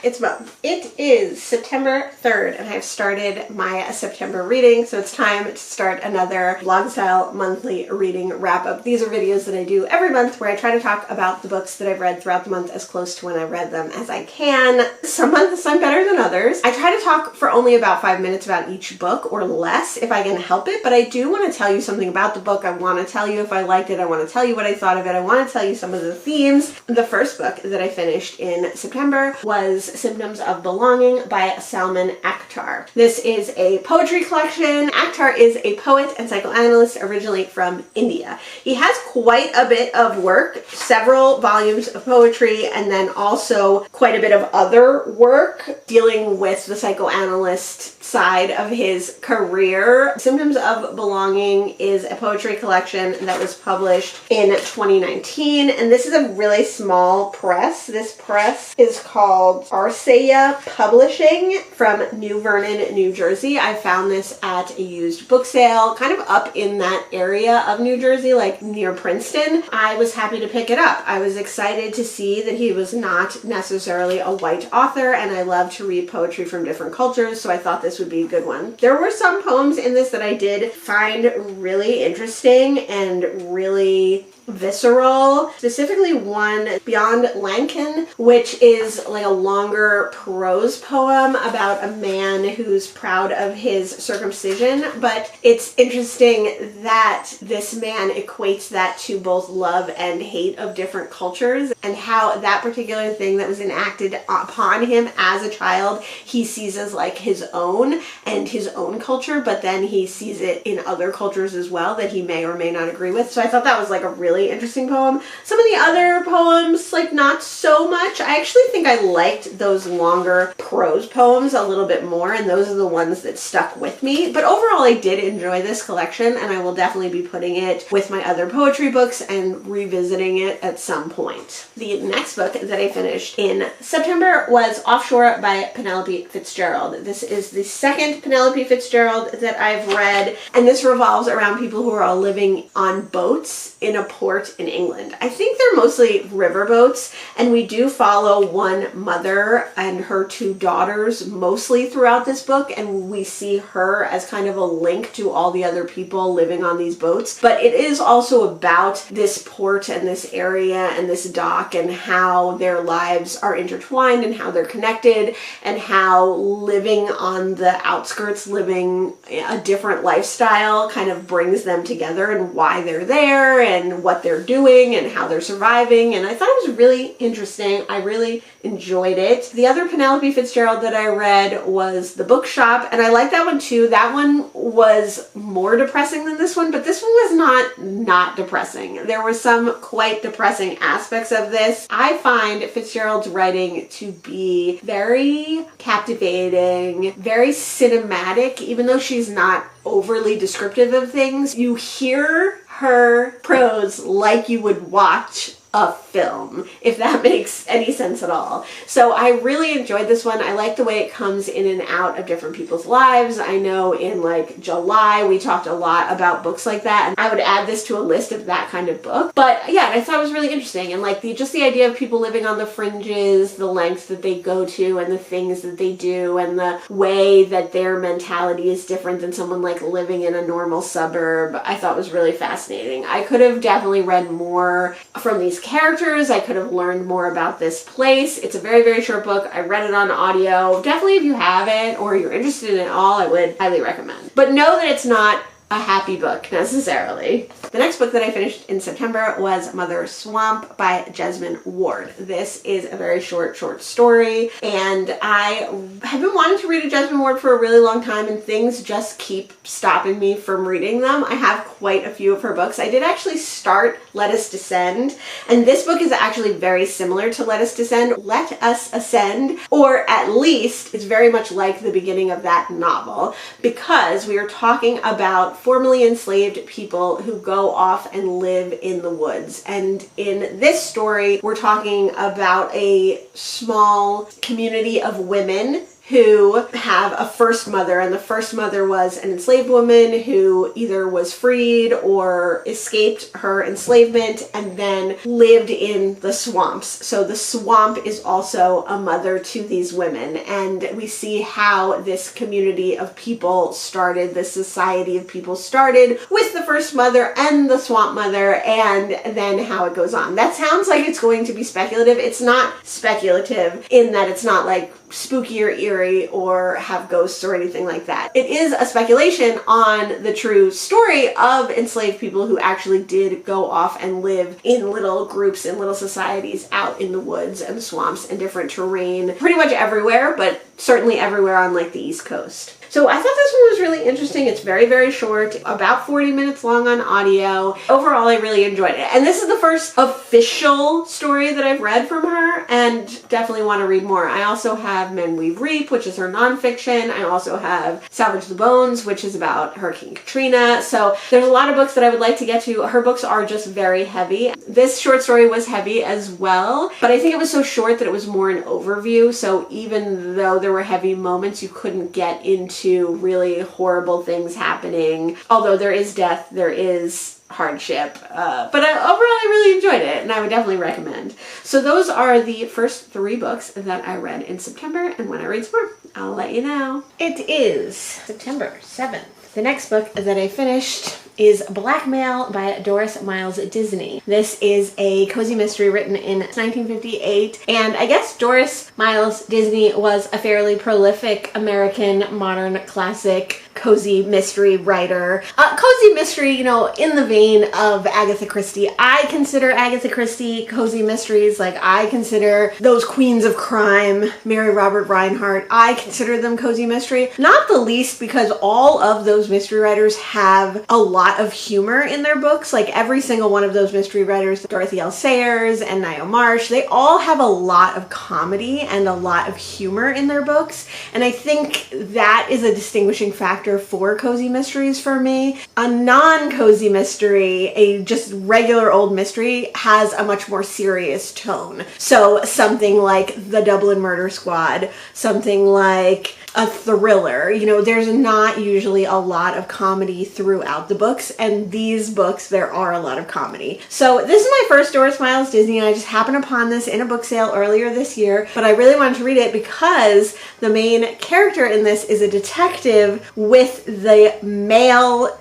it's Mom. It is September 3rd and I've started my September reading, so it's time to start another vlog style monthly reading wrap up. These are videos that I do every month where I try to talk about the books that I've read throughout the month as close to when I read them as I can. Some months I'm better than others. I try to talk for only about 5 minutes about each book or less if I can help it, but I do want to tell you something about the book. I want to tell you if I liked it. I want to tell you what I thought of it. I want to tell you some of the themes. The first book that I finished in September was Symptoms of Belonging by Salman Akhtar. This is a poetry collection. Akhtar is a poet and psychoanalyst originally from India. He has quite a bit of work, several volumes of poetry, and then also quite a bit of other work dealing with the psychoanalyst side of his career. Symptoms of Belonging is a poetry collection that was published in 2019, and this is a really small press. This press is called Arceya Publishing from New Vernon, New Jersey. I found this at a used book sale, kind of up in that area of New Jersey, like near Princeton. I was happy to pick it up. I was excited to see that he was not necessarily a white author, and I love to read poetry from different cultures, so I thought this would be a good one. There were some poems in this that I did find really interesting and really visceral, specifically one, Beyond Lankan, which is like a longer prose poem about a man who's proud of his circumcision, but it's interesting that this man equates that to both love and hate of different cultures, and how that particular thing that was enacted upon him as a child he sees as like his own and his own culture, but then he sees it in other cultures as well that he may or may not agree with. So I thought that was like a really interesting poem. Some of the other poems, like not so much. I actually think I liked those longer prose poems a little bit more, and those are the ones that stuck with me. But overall, I did enjoy this collection, and I will definitely be putting it with my other poetry books and revisiting it at some point. The next book that I finished in September was Offshore by Penelope Fitzgerald. This is the second Penelope Fitzgerald that I've read, and this revolves around people who are all living on boats in a port in England. I think they're mostly river boats, and we do follow one mother and her two daughters mostly throughout this book, and we see her as kind of a link to all the other people living on these boats. But it is also about this port and this area and this dock and how their lives are intertwined and how they're connected, and how living on the outskirts, living a different lifestyle kind of brings them together, and why they're there and what they're doing and how they're surviving. And I thought it was really interesting. I really enjoyed it. The other Penelope Fitzgerald that I read was The Bookshop, and I like that one too. That one was more depressing than this one, but this one was not depressing. There were some quite depressing aspects of this. I find Fitzgerald's writing to be very captivating, very cinematic, even though she's not overly descriptive of things. You hear her prose like you would watch a film, if that makes any sense at all. So I really enjoyed this one. I like the way it comes in and out of different people's lives. I know in like July we talked a lot about books like that, and I would add this to a list of that kind of book. But yeah, I thought it was really interesting, and like just the idea of people living on the fringes, the lengths that they go to and the things that they do, and the way that their mentality is different than someone like living in a normal suburb, I thought was really fascinating. I could have definitely read more from these characters. I could have learned more about this place. It's a very, very short book. I read it on audio. Definitely if you haven't or you're interested in it all, I would highly recommend. But know that it's not a happy book necessarily. The next book that I finished in September was Mother Swamp by Jesmyn Ward. This is a very short story, and I have been wanting to read a Jesmyn Ward for a really long time, and things just keep stopping me from reading them. I have quite a few of her books. I did actually start Let Us Descend, and this book is actually very similar to Let Us Descend. Let Us Ascend, or at least it's very much like the beginning of that novel, because we are talking about formerly enslaved people who go off and live in the woods. And in this story, we're talking about a small community of women who have a first mother, and the first mother was an enslaved woman who either was freed or escaped her enslavement and then lived in the swamps. So the swamp is also a mother to these women, and we see how this community of people started, this society of people started with the first mother and the swamp mother, and then how it goes on. That sounds like it's going to be speculative. It's not speculative in that it's not like spooky or eerie or have ghosts or anything like that. It is a speculation on the true story of enslaved people who actually did go off and live in little groups and little societies out in the woods and swamps and different terrain, pretty much everywhere, but certainly everywhere on like the East Coast. So I thought this one was really interesting. It's very, very short, about 40 minutes long on audio. Overall, I really enjoyed it. And this is the first official story that I've read from her, and definitely want to read more. I also have Men We Reap, which is her nonfiction. I also have Salvage the Bones, which is about Hurricane Katrina. So there's a lot of books that I would like to get to. Her books are just very heavy. This short story was heavy as well, but I think it was so short that it was more an overview. So even though there were heavy moments, you couldn't get into really horrible things happening. Although there is death, there is hardship, but overall I really enjoyed it, and I would definitely recommend. So those are the first 3 books that I read in September, and when I read some more, I'll let you know. It is September 7th. The next book that I finished is Blackmail by Doris Miles Disney. This is a cozy mystery written in 1958, and I guess Doris Miles Disney was a fairly prolific American modern classic cozy mystery writer. Cozy mystery, you know, in the vein of Agatha Christie. I consider Agatha Christie cozy mysteries. Like, I consider those queens of crime, Mary Robert Reinhardt, I consider them cozy mystery. Not the least because all of those mystery writers have a lot of humor in their books. Like, every single one of those mystery writers, Dorothy L. Sayers and Ngaio Marsh, they all have a lot of comedy and a lot of humor in their books. And I think that is a distinguishing factor for cozy mysteries for me. A non-cozy mystery, a just regular old mystery, has a much more serious tone. So something like The Dublin Murder Squad, something like a thriller, you know, there's not usually a lot of comedy throughout the books, and these books there are a lot of comedy. So this is my first Doris Miles Disney, and I just happened upon this in a book sale earlier this year, but I really wanted to read it because the main character in this is a detective with the male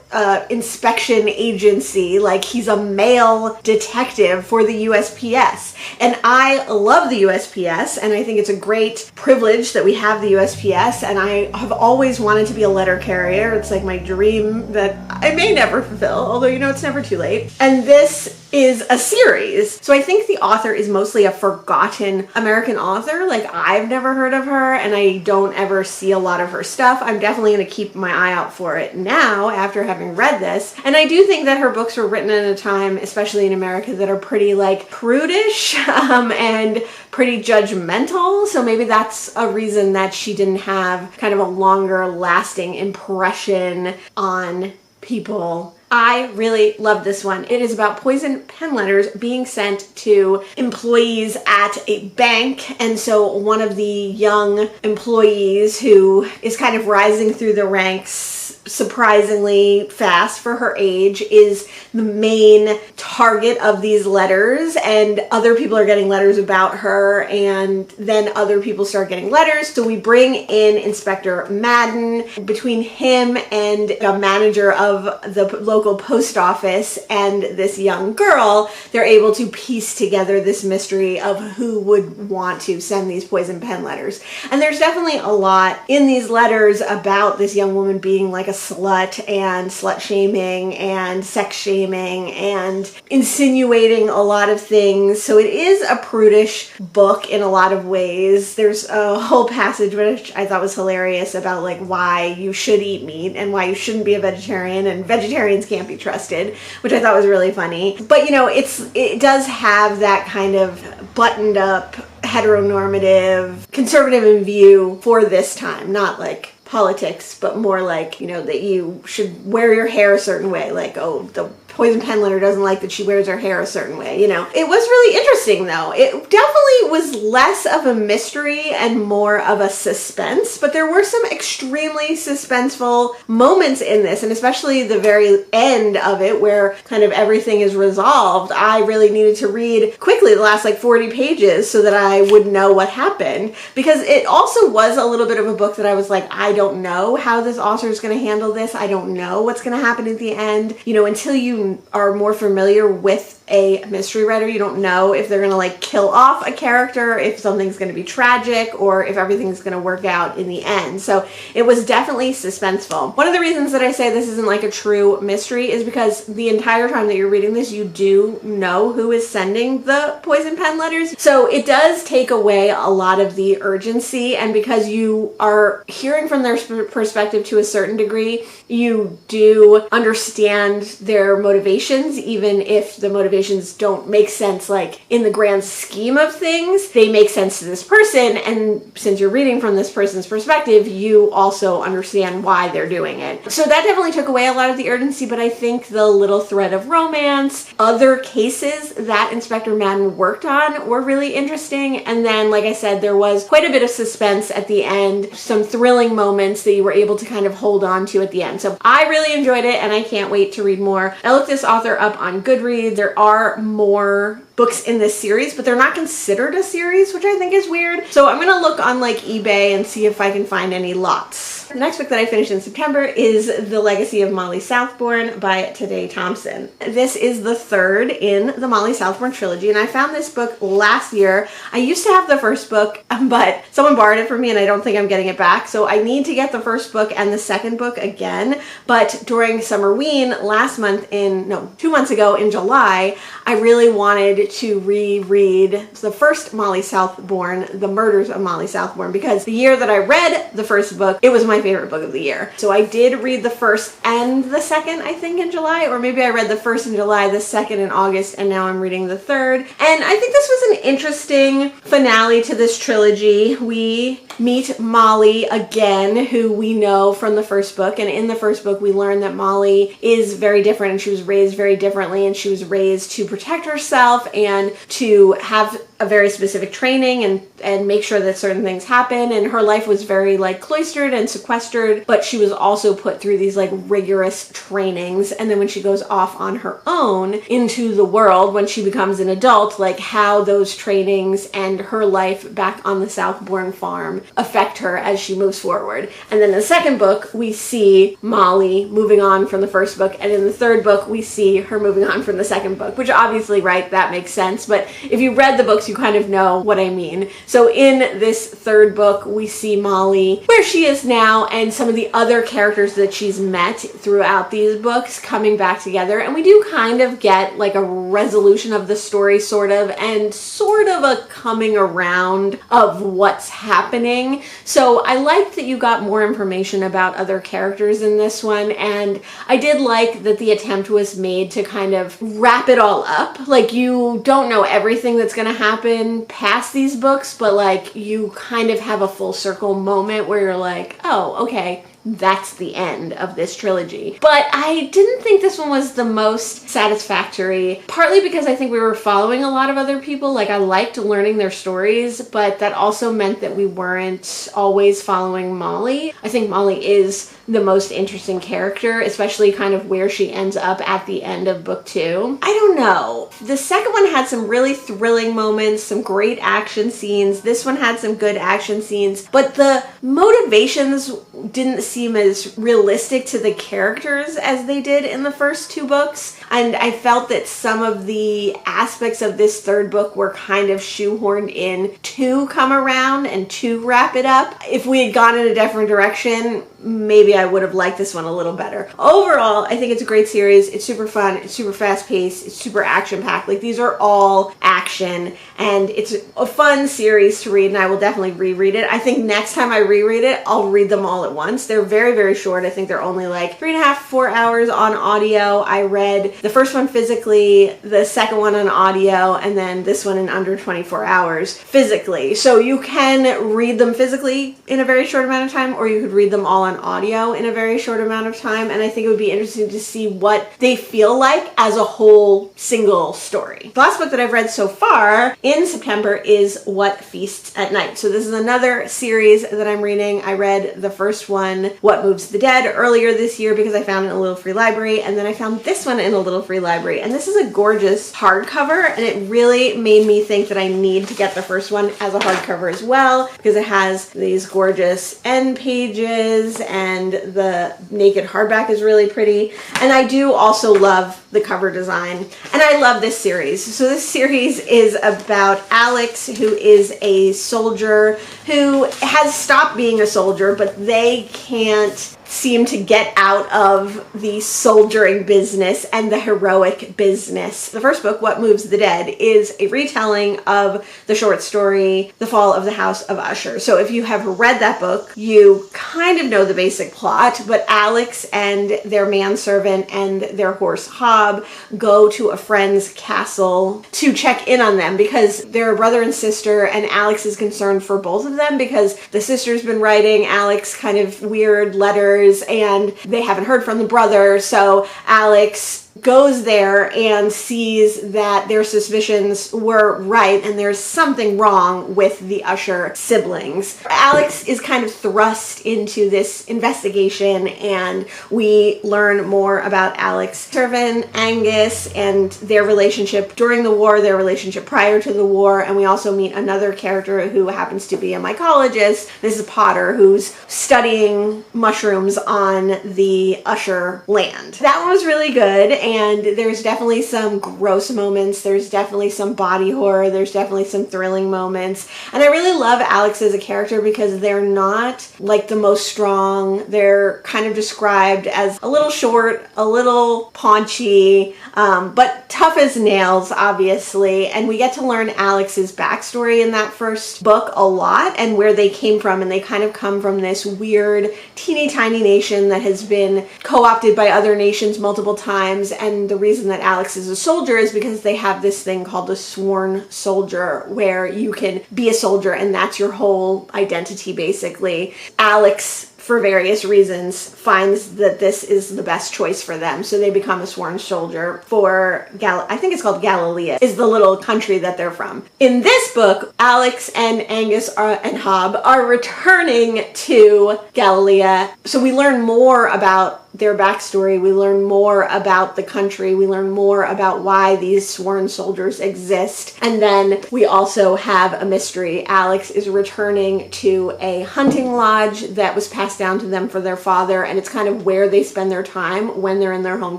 inspection agency. Like, he's a male detective for the USPS, and I love the USPS, and I think it's a great privilege that we have the USPS, and I have always wanted to be a letter carrier. It's like my dream that I may never fulfill, although, you know, it's never too late. And this is a series. So I think the author is mostly a forgotten American author. Like, I've never heard of her, and I don't ever see a lot of her stuff. I'm definitely going to keep my eye out for it now after having read this. And I do think that her books were written at a time, especially in America, that are pretty like prudish and pretty judgmental. So maybe that's a reason that she didn't have kind of a longer lasting impression on people. I really love this one. It is about poison pen letters being sent to employees at a bank. And so one of the young employees who is kind of rising through the ranks surprisingly fast for her age is the main target of these letters, and other people are getting letters about her, and then other people start getting letters. So we bring in Inspector Madden. Between him and a manager of the local post office and this young girl, they're able to piece together this mystery of who would want to send these poison pen letters. And there's definitely a lot in these letters about this young woman being like a slut, and slut shaming and sex shaming and insinuating a lot of things. So it is a prudish book in a lot of ways. There's a whole passage which I thought was hilarious about like why you should eat meat and why you shouldn't be a vegetarian, and vegetarians can't be trusted, which I thought was really funny. But you know, it does have that kind of buttoned up, heteronormative, conservative in view for this time, not like politics, but more like, you know, that you should wear your hair a certain way, like, oh, the poison pen letter doesn't like that she wears her hair a certain way, you know. It was really interesting though. It definitely was less of a mystery and more of a suspense, but there were some extremely suspenseful moments in this, and especially the very end of it where kind of everything is resolved. I really needed to read quickly the last like 40 pages so that I would know what happened, because it also was a little bit of a book that I was like, I don't know how this author is going to handle this. I don't know what's going to happen at the end. You know, until you are more familiar with a mystery writer, you don't know if they're gonna like kill off a character, if something's gonna be tragic, or if everything's gonna work out in the end. So it was definitely suspenseful. One of the reasons that I say this isn't like a true mystery is because the entire time that you're reading this, you do know who is sending the poison pen letters. So it does take away a lot of the urgency, and because you are hearing from their perspective to a certain degree, you do understand their motivations, even if the motivations don't make sense like in the grand scheme of things. They make sense to this person, and since you're reading from this person's perspective, you also understand why they're doing it. So that definitely took away a lot of the urgency, but I think the little thread of romance, other cases that Inspector Madden worked on were really interesting, and then like I said, there was quite a bit of suspense at the end, some thrilling moments that you were able to kind of hold on to at the end. So I really enjoyed it, and I can't wait to read more. I looked this author up on Goodreads. There are more books in this series, but they're not considered a series, which I think is weird. So I'm gonna look on like eBay and see if I can find any lots. The next book that I finished in September is The Legacy of Molly Southbourne by Thpmpson. This is the third in the Molly Southbourne trilogy, and I found this book last year. I used to have the first book, but someone borrowed it from me and I don't think I'm getting it back. So I need to get the first book and the second book again. But during Summerween last month 2 months ago in July, I really wanted to reread the first Molly Southbourne, The Murders of Molly Southbourne, because the year that I read the first book, it was my favorite book of the year. So I did read the first and the second, I think, in July, or maybe I read the first in July, the second in August, and now I'm reading the third. And I think this was an interesting finale to this trilogy. We meet Molly again, who we know from the first book, and in the first book we learn that Molly is very different, and she was raised very differently, and she was raised to protect herself and to have a very specific training and make sure that certain things happen, and her life was very like cloistered and sequestered, but she was also put through these like rigorous trainings. And then when she goes off on her own into the world, when she becomes an adult, like how those trainings and her life back on the Southbourne farm affect her as she moves forward. And then in the second book we see Molly moving on from the first book, and in the third book we see her moving on from the second book, which obviously, right, that makes sense, but if you read the books you kind of know what I mean. So in this third book we see Molly where she is now, and some of the other characters that she's met throughout these books coming back together, and we do kind of get like a resolution of the story sort of, and sort of a coming around of what's happening. So I liked that you got more information about other characters in this one, and I did like that the attempt was made to kind of wrap it all up. Like, you don't know everything that's going to happen past these books, but like you kind of have a full circle moment where you're like, oh, okay, that's the end of this trilogy. But I didn't think this one was the most satisfactory, partly because I think we were following a lot of other people. Like, I liked learning their stories, but that also meant that we weren't always following Molly. I think Molly is the most interesting character, especially kind of where she ends up at the end of book 2. I don't know. The second one had some really thrilling moments, some great action scenes. This one had some good action scenes, but the motivations didn't seem as realistic to the characters as they did in the first 2 books. And I felt that some of the aspects of this third book were kind of shoehorned in to come around and to wrap it up. If we had gone in a different direction, maybe I would have liked this one a little better. Overall, I think it's a great series. It's super fun. It's super fast paced. It's super action packed. Like, these are all action, and it's a fun series to read, and I will definitely reread it. I think next time I reread it, I'll read them all at once. They're very, very short. I think they're only like 3.5, 4 hours on audio. I read the first one physically, the second one on audio, and then this one in under 24 hours physically. So you can read them physically in a very short amount of time, or you could read them all on audio in a very short amount of time. And I think it would be interesting to see what they feel like as a whole single story. The last book that I've read so far in September is What Feasts at Night. So this is another series that I'm reading. I read the first one, What Moves the Dead, earlier this year because I found it in a little free library, and then I found this one in a little free library. And this is a gorgeous hardcover, and it really made me think that I need to get the first one as a hardcover as well, because it has these gorgeous end pages and the naked hardback is really pretty. And I do also love the cover design, and I love this series. So this series is about Alex, who is a soldier who has stopped being a soldier, but they can't seem to get out of the soldiering business and the heroic business. The first book, What Moves the Dead, is a retelling of the short story, The Fall of the House of Usher. So if you have read that book, you kind of know the basic plot, but Alex and their manservant and their horse Hob go to a friend's castle to check in on them because they're a brother and sister, and Alex is concerned for both of them because the sister's been writing Alex kind of weird letters and they haven't heard from the brother. So Alex goes there and sees that their suspicions were right and there's something wrong with the Usher siblings. Alex is kind of thrust into this investigation, and we learn more about Alex's servant Angus and their relationship during the war, their relationship prior to the war, and we also meet another character who happens to be a mycologist. This is Potter, who's studying mushrooms on the Usher land. That one was really good, and there's definitely some gross moments, there's definitely some body horror, there's definitely some thrilling moments, and I really love Alex as a character because they're not like the most strong. They're kind of described as a little short, a little paunchy, but tough as nails, obviously, and we get to learn Alex's backstory in that first book a lot and where they came from, and they kind of come from this weird teeny tiny nation that has been co-opted by other nations multiple times, and the reason that Alex is a soldier is because they have this thing called the sworn soldier where you can be a soldier and that's your whole identity basically. Alex, for various reasons, finds that this is the best choice for them. So they become a sworn soldier for, I think it's called Galilee, is the little country that they're from. In this book, Alex and Angus and Hob are returning to Galilee. So we learn more about their backstory, we learn more about the country, we learn more about why these sworn soldiers exist, and then we also have a mystery. Alex is returning to a hunting lodge that was passed down to them for their father, and it's kind of where they spend their time when they're in their home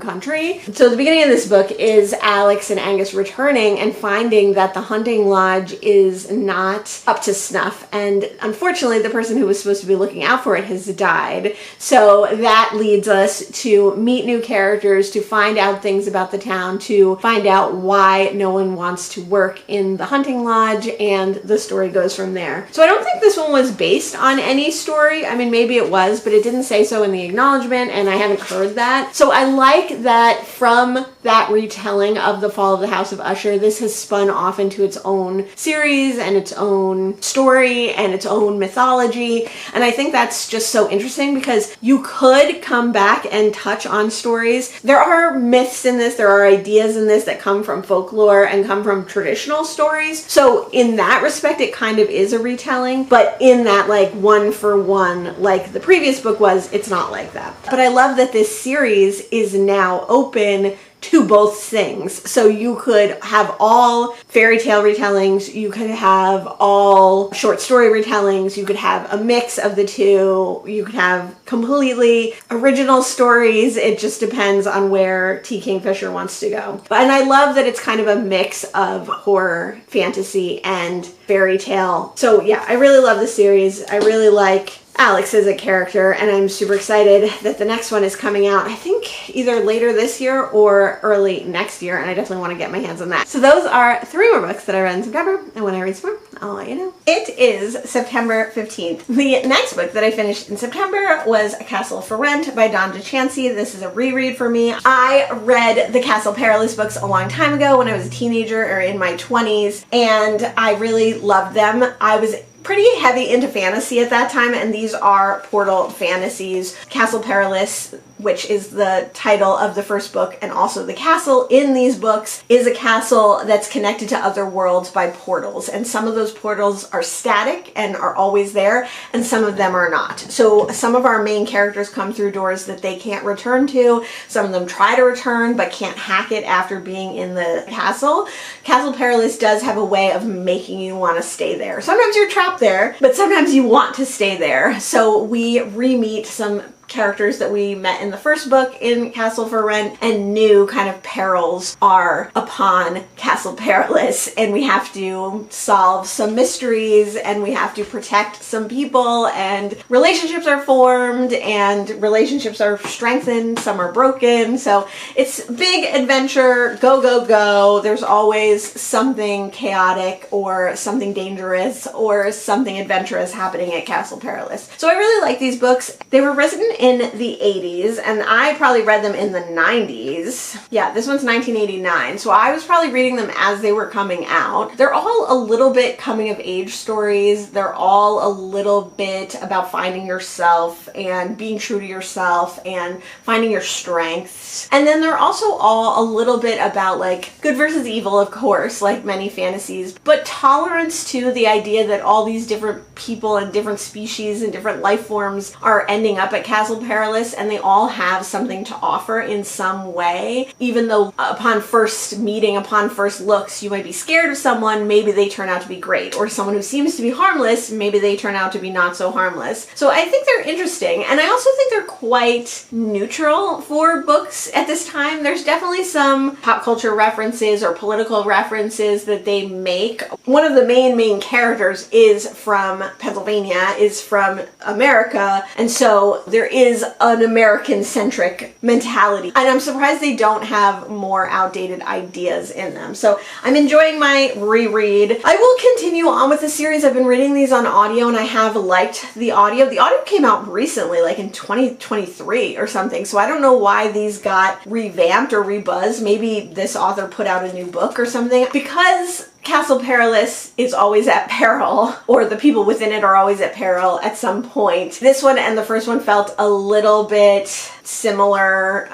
country. So the beginning of this book is Alex and Angus returning and finding that the hunting lodge is not up to snuff, and unfortunately the person who was supposed to be looking out for it has died. So that leads us to meet new characters, to find out things about the town, to find out why no one wants to work in the hunting lodge, and the story goes from there. So I don't think this one was based on any story. I mean, maybe it was, but it didn't say so in the acknowledgement, and I haven't heard that. So I like that from that retelling of The Fall of the House of Usher, this has spun off into its own series and its own story and its own mythology, and I think that's just so interesting because you could come back and touch on stories. There are myths in this, there are ideas in this that come from folklore and come from traditional stories. So in that respect, it kind of is a retelling, but in that like one for one, like the previous book was, it's not like that. But I love that this series is now open to both things. So you could have all fairy tale retellings, you could have all short story retellings, you could have a mix of the two, you could have completely original stories. It just depends on where T. Kingfisher wants to go. And I love that it's kind of a mix of horror, fantasy, and fairy tale. So yeah, I really love the series. I really like Alex is a character, and I'm super excited that the next one is coming out, I think either later this year or early next year, and I definitely want to get my hands on that. So those are 3 more books that I read in September, and when I read some more, I'll let you know. It is September 15th. The next book that I finished in September was A Castle for Rent by Dawn DeChancy. This is a reread for me. I read the Castle Perilous books a long time ago when I was a teenager or in my 20s, and I really loved them. I was pretty heavy into fantasy at that time, and these are portal fantasies. Castle Perilous, which is the title of the first book, and also the castle in these books is a castle that's connected to other worlds by portals, and some of those portals are static and are always there, and some of them are not. So some of our main characters come through doors that they can't return to. Some of them try to return but can't hack it after being in the castle. Castle Perilous does have a way of making you want to stay there. Sometimes you're trapped there, but sometimes you want to stay there. So we re-meet some characters that we met in the first book in Castle for Rent, and new kind of perils are upon Castle Perilous, and we have to solve some mysteries, and we have to protect some people, and relationships are formed and relationships are strengthened, some are broken. So it's big adventure, go go go. There's always something chaotic or something dangerous or something adventurous happening at Castle Perilous. So I really like these books. They were written in the 80s, and I probably read them in the 90s. Yeah, this one's 1989, so I was probably reading them as they were coming out. They're all a little bit coming of age stories. They're all a little bit about finding yourself and being true to yourself and finding your strengths. And then they're also all a little bit about like good versus evil, of course, like many fantasies, but tolerance to the idea that all these different people and different species and different life forms are ending up at Castle Perilous, and they all have something to offer in some way. Even though upon first meeting, upon first looks, you might be scared of someone, maybe they turn out to be great. Or someone who seems to be harmless, maybe they turn out to be not so harmless. So I think they're interesting, and I also think they're quite neutral for books at this time. There's definitely some pop culture references or political references that they make. One of the main characters is from Pennsylvania, is from America, and so there is an American-centric mentality, and I'm surprised they don't have more outdated ideas in them. So I'm enjoying my reread. I will continue on with the series. I've been reading these on audio, and I have liked the audio. The audio came out recently, like in 2023 or something, so I don't know why these got revamped or rebuzzed. Maybe this author put out a new book or something. Because Castle Perilous is always at peril, or the people within it are always at peril at some point. This one and the first one felt a little bit similar.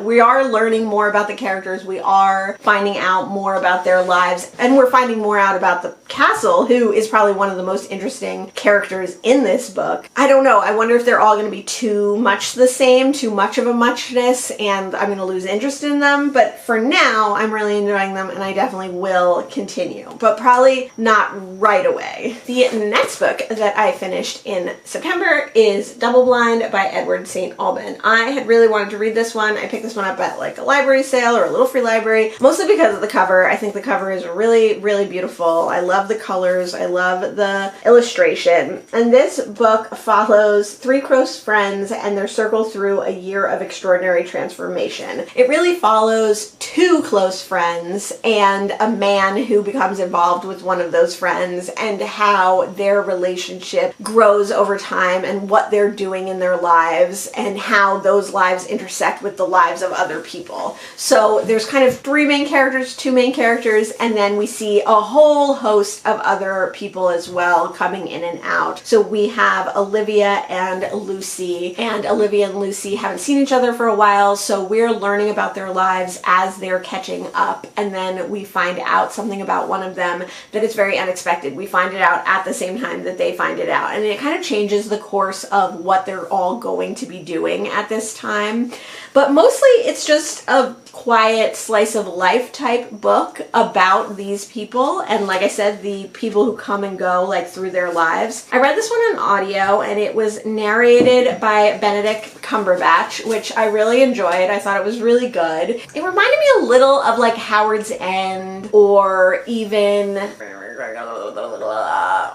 We are learning more about the characters. We are finding out more about their lives, and we're finding more out about the castle, who is probably one of the most interesting characters in this book. I don't know. I wonder if they're all going to be too much the same, too much of a muchness, and I'm going to lose interest in them. But for now, I'm really enjoying them, and I definitely will continue. But probably not right away. The next book that I finished in September is Double Blind by Edward St. Alban. I had really wanted to read this one. I picked this one up at like a library sale or a little free library, mostly because of the cover. I think the cover is really, really beautiful. I love the colors. I love the illustration. And this book follows three close friends and their circle through a year of extraordinary transformation. It really follows two close friends and a man who becomes involved with one of those friends, and how their relationship grows over time and what they're doing in their lives and how those lives intersect with the lives of other people. So there's kind of three main characters, two main characters, and then we see a whole host of other people as well coming in and out. So we have Olivia and Lucy, and Olivia and Lucy haven't seen each other for a while, so we're learning about their lives as they're catching up, and then we find out something about one of them that is very unexpected. We find it out at the same time that they find it out, and it kind of changes the course of what they're all going to be doing at this time. But mostly it's just a quiet slice of life type book about these people, and like I said, the people who come and go like through their lives. I read this one on audio, and it was narrated by Benedict Cumberbatch, which I really enjoyed. I thought it was really good. It reminded me a little of like Howard's End, or even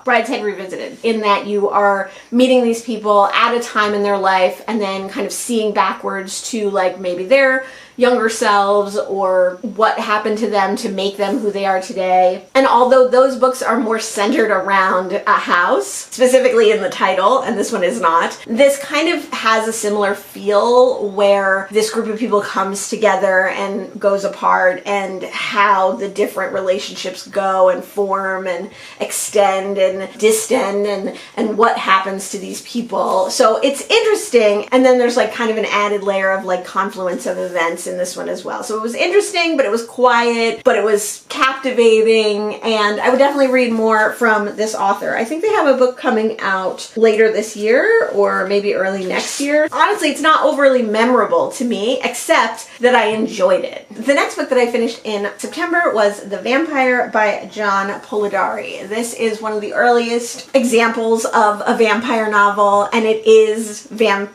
Brideshead Revisited, in that you are meeting these people at a time in their life and then kind of seeing backwards to like maybe their younger selves or what happened to them to make them who they are today. And although those books are more centered around a house, specifically in the title, and this one is not, this kind of has a similar feel where this group of people comes together and goes apart, and how the different relationships go and form and extend and distend, and what happens to these people. So it's interesting. And then there's like kind of an added layer of like confluence of events in this one as well. So it was interesting, but it was quiet, but it was captivating, and I would definitely read more from this author. I think they have a book coming out later this year or maybe early next year. Honestly, it's not overly memorable to me, except that I enjoyed it. The next book that I finished in September was The Vampire by John Polidori. This is one of the earliest examples of a vampire novel, and it is Vamptember,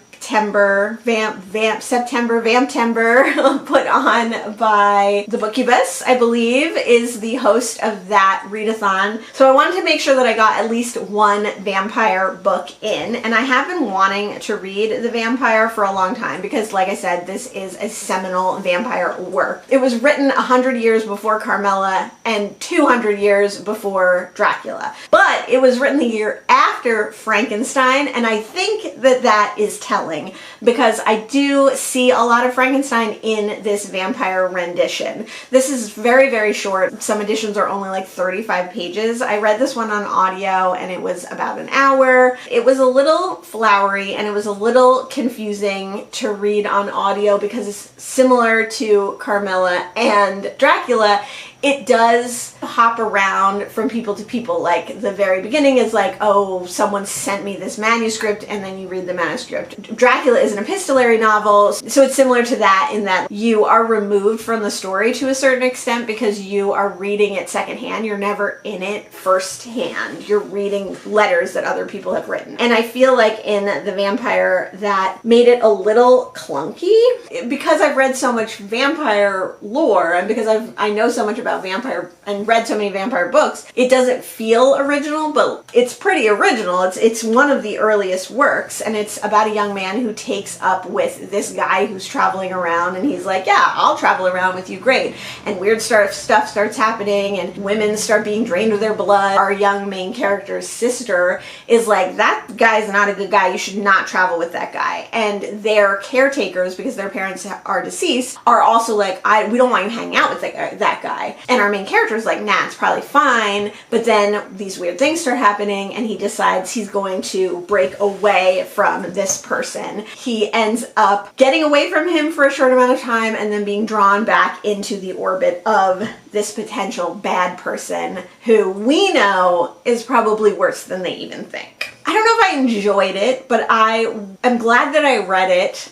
put on by the Bookubus, I believe, is the host of that readathon. So I wanted to make sure that I got at least one vampire book in, and I have been wanting to read The Vampire for a long time because, like I said, this is a seminal vampire work. It was written 100 years before Carmilla and 200 years before Dracula, but it was written the year after Frankenstein, and I think that that is telling, because I do see a lot of Frankenstein in this vampire rendition. This is very, very short. Some editions are only like 35 pages. I read this one on audio and it was about an hour. It was a little flowery and it was a little confusing to read on audio because it's similar to Carmilla and Dracula. It does hop around from people to people. Like the very beginning is like, oh, someone sent me this manuscript, and then you read the manuscript. Dracula is an epistolary novel, so it's similar to that in that you are removed from the story to a certain extent because you are reading it secondhand. You're never in it firsthand. You're reading letters that other people have written. And I feel like in The Vampire that made it a little clunky because I've read so much vampire lore and because I know so much about vampire and read so many vampire books, it doesn't feel original, but it's pretty original. It's one of the earliest works, and it's about a young man who takes up with this guy who's traveling around, and he's like, yeah, I'll travel around with you, great. And weird stuff starts happening, and women start being drained of their blood. Our young main character's sister is like, that guy's not a good guy, you should not travel with that guy. And their caretakers, because their parents are deceased, are also like, we don't want you hanging out with that guy. And our main character is like, nah, it's probably fine. But then these weird things start happening and he decides he's going to break away from this person. He ends up getting away from him for a short amount of time and then being drawn back into the orbit of this potential bad person who we know is probably worse than they even think. I don't know if I enjoyed it, but I am glad that I read it.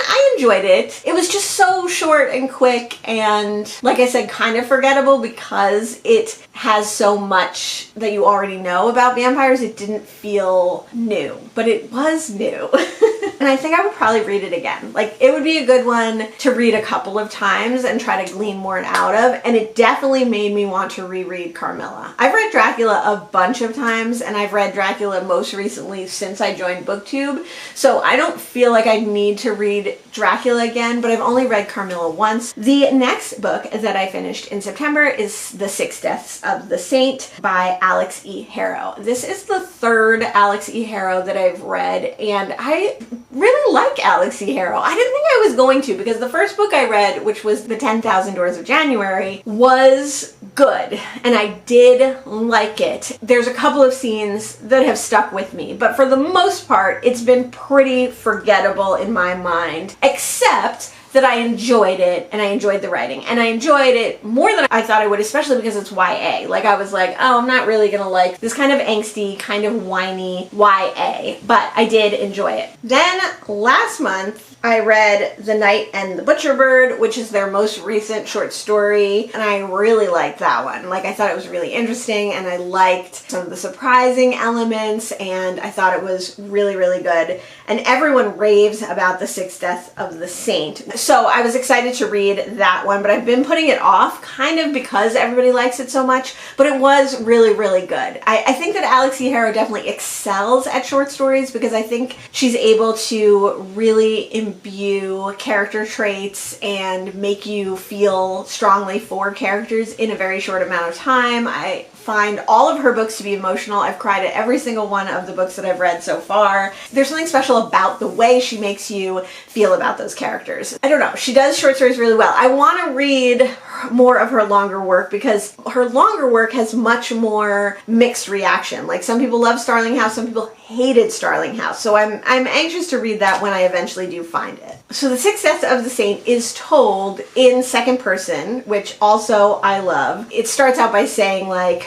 I enjoyed it. It was just so short and quick and, like I said, kind of forgettable because it has so much that you already know about vampires. It didn't feel new, but it was new. And I think I would probably read it again. Like, it would be a good one to read a couple of times and try to glean more out of, and it definitely made me want to reread Carmilla. I've read Dracula a bunch of times, and I've read Dracula most recently since I joined BookTube, so I don't feel like I need to read Dracula again, but I've only read Carmilla once. The next book that I finished in September is The Six Deaths of the Saint by Alex E. Harrow. This is the third Alex E. Harrow that I've read, and I really like Alex E. Harrow. I didn't think I was going to, because the first book I read, which was The 10,000 Doors of January, was good, and I did like it. There's a couple of scenes that have stuck with me, but for the most part, it's been pretty forgettable in my mind, except that I enjoyed it and I enjoyed the writing, and I enjoyed it more than I thought I would, especially because it's YA. Like, I was like, oh, I'm not really gonna like this kind of angsty, kind of whiny YA, but I did enjoy it. Then last month I read The Knight and the Butcher Bird, which is their most recent short story, and I really liked that one. Like, I thought it was really interesting, and I liked some of the surprising elements, and I thought it was really, really good. And everyone raves about The Sixth Death of the Saint. so I was excited to read that one, but I've been putting it off kind of because everybody likes it so much, but it was really, really good. I think that Alex E. Harrow definitely excels at short stories because I think she's able to really imbue character traits and make you feel strongly for characters in a very short amount of time. I find all of her books to be emotional. I've cried at every single one of the books that I've read so far. There's something special about the way she makes you feel about those characters. I don't know. She does short stories really well. I want to read more of her longer work because her longer work has much more mixed reaction. Like some people love Starling House, some people hated Starling House. So I'm anxious to read that when I eventually do find it. So The Sixth Death of the Saint is told in second person, which also I love. It starts out by saying like,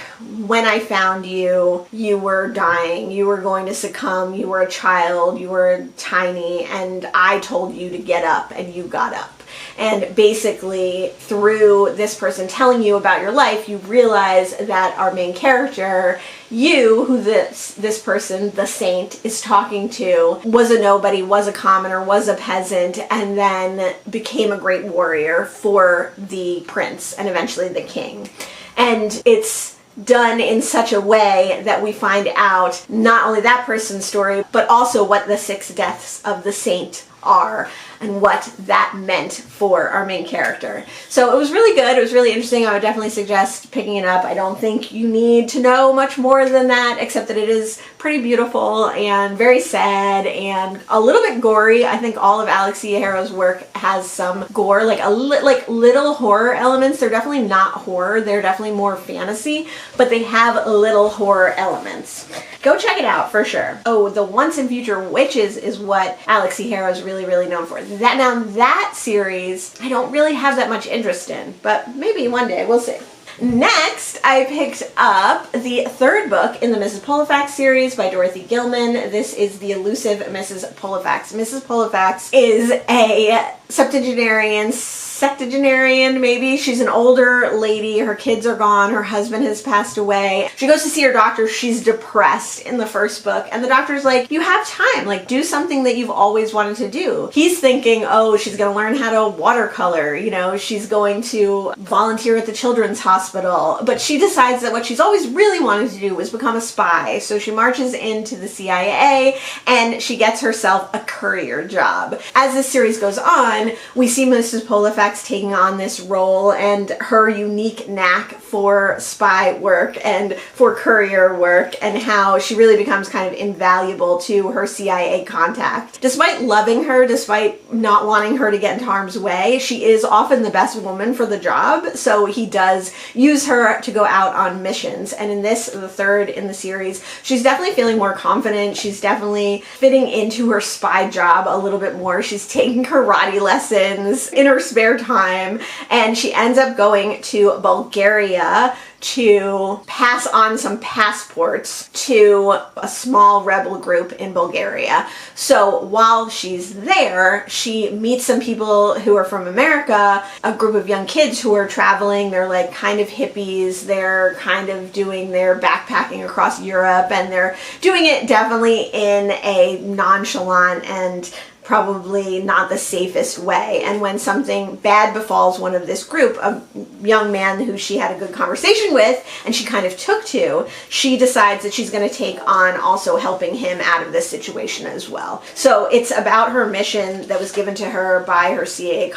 when I found you, you were dying, you were going to succumb, you were a child, you were tiny, and I told you to get up and you got up. And basically, through this person telling you about your life, you realize that our main character, you, who this person, the saint, is talking to, was a nobody, was a commoner, was a peasant, and then became a great warrior for the prince and eventually the king. And it's done in such a way that we find out not only that person's story, but also what the 6 deaths of the saint are and what that meant for our main character. So it was really good. It was really interesting. I would definitely suggest picking it up. I don't think you need to know much more than that, except that it is pretty beautiful and very sad and a little bit gory. I think all of Alex E. Harrow's work has some gore, like little horror elements. They're definitely not horror. They're definitely more fantasy, but they have little horror elements. Go check it out for sure. Oh, the Once and Future Witches is what Alex E. Harrow is really, really known for. That series, I don't really have that much interest in, but maybe one day, we'll see. Next, I picked up the 3rd book in the Mrs. Polifax series by Dorothy Gilman. This is The Elusive Mrs. Polifax. Mrs. Polifax is a septuagenarian, maybe. She's an older lady. Her kids are gone. Her husband has passed away. She goes to see her doctor. She's depressed in the 1st book. And the doctor's like, you have time. Like, do something that you've always wanted to do. He's thinking, oh, she's going to learn how to watercolor. You know, she's going to volunteer at the children's hospital. But she decides that what she's always really wanted to do was become a spy. So she marches into the CIA and she gets herself a courier job. As this series goes on, we see Mrs. Polifax taking on this role and her unique knack for spy work and for courier work and how she really becomes kind of invaluable to her CIA contact. Despite loving her, despite not wanting her to get into harm's way, she is often the best woman for the job, so he does use her to go out on missions. And in this, the 3rd in the series, she's definitely feeling more confident. She's definitely fitting into her spy job a little bit more. She's taking karate lessons in her spare time, and she ends up going to Bulgaria to pass on some passports to a small rebel group in Bulgaria. So while she's there, she meets some people who are from America, a group of young kids who are traveling. They're like kind of hippies. They're kind of doing their backpacking across Europe, and they're doing it definitely in a nonchalant and probably not the safest way. And when something bad befalls one of this group, a young man who she had a good conversation with and she kind of took to, she decides that she's going to take on also helping him out of this situation as well. So it's about her mission that was given to her by her CIA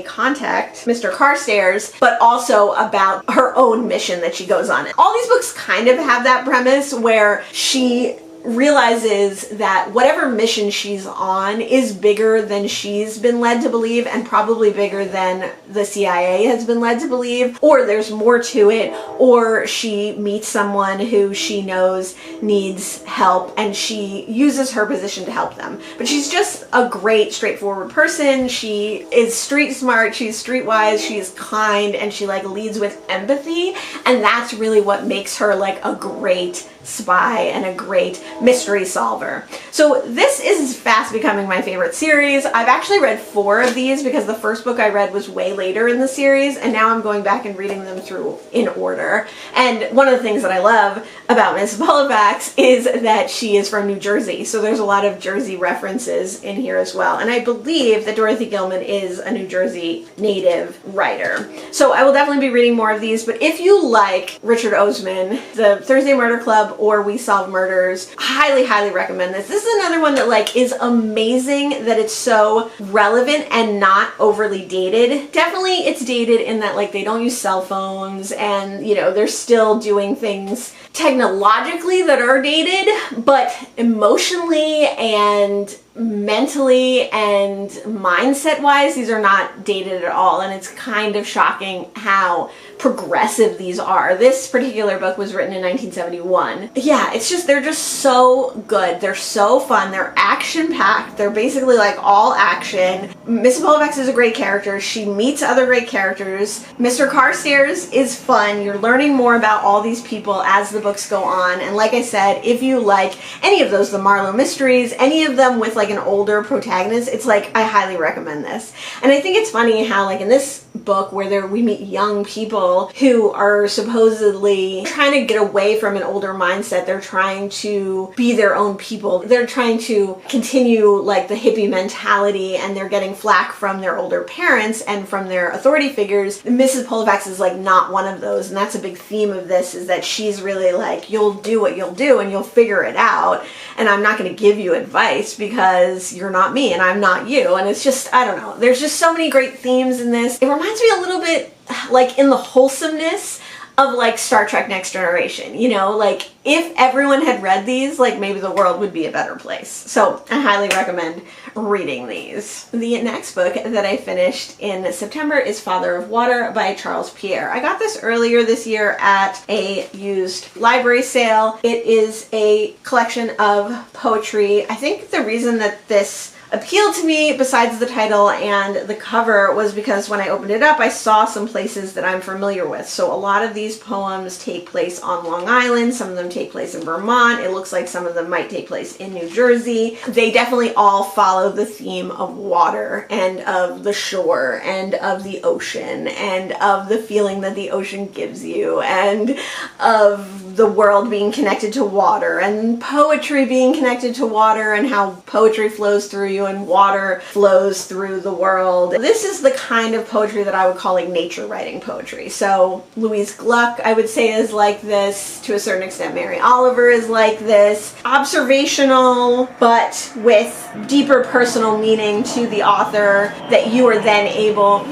contact, Mr. Carstairs, but also about her own mission that she goes on. All these books kind of have that premise where she realizes that whatever mission she's on is bigger than she's been led to believe, and probably bigger than the CIA has been led to believe, or there's more to it, or she meets someone who she knows needs help and she uses her position to help them. But she's just a great, straightforward person. She is street smart, she's streetwise, she's kind, and she like leads with empathy, and that's really what makes her like a great spy and a great mystery solver. So this is fast becoming my favorite series. I've actually read 4 of these because the first book I read was way later in the series, and now I'm going back and reading them through in order. And one of the things that I love about Miss Halifax is that she is from New Jersey, so there's a lot of Jersey references in here as well. And I believe that Dorothy Gilman is a New Jersey native writer. So I will definitely be reading more of these, but if you like Richard Osman, the Thursday Murder Club or We Solve Murders, highly, highly recommend this. This is another one that like is amazing that it's so relevant and not overly dated. Definitely it's dated in that like they don't use cell phones and, you know, they're still doing things technologically that are dated, but emotionally and mentally and mindset wise, these are not dated at all. And it's kind of shocking how progressive these are. This particular book was written in 1971. Yeah, it's just, they're just so good. They're so fun. They're action packed. They're basically like all action. Mrs. Halifax is a great character. She meets other great characters. Mr. Carstairs is fun. You're learning more about all these people as the books go on. And like I said, if you like any of those, the Marlowe mysteries, any of them with like an older protagonist, it's like, I highly recommend this. And I think it's funny how like in this book where we meet young people who are supposedly trying to get away from an older mindset. They're trying to be their own people. They're trying to continue like the hippie mentality, and they're getting flack from their older parents and from their authority figures. Mrs. Halifax is like not one of those, and that's a big theme of this, is that she's really like, you'll do what you'll do and you'll figure it out, and I'm not going to give you advice because you're not me and I'm not you. And it's just, I don't know, there's just so many great themes in this. It reminds me a little bit like in the wholesomeness of like Star Trek Next Generation, you know, like if everyone had read these, like maybe the world would be a better place. So I highly recommend reading these. The next book that I finished in September is Father of Water by Charles Pierre. I got this earlier this year at a used library sale. It is a collection of poetry. I think the reason that this appealed to me, besides the title and the cover, was because when I opened it up I saw some places that I'm familiar with. So a lot of these poems take place on Long Island, some of them take place in Vermont, it looks like some of them might take place in New Jersey. They definitely all follow the theme of water and of the shore and of the ocean and of the feeling that the ocean gives you and of the world being connected to water and poetry being connected to water and how poetry flows through you and water flows through the world. This is the kind of poetry that I would call like nature writing poetry. So Louise Gluck, I would say, is like this. To a certain extent, Mary Oliver is like this. Observational, but with deeper personal meaning to the author that you are then able...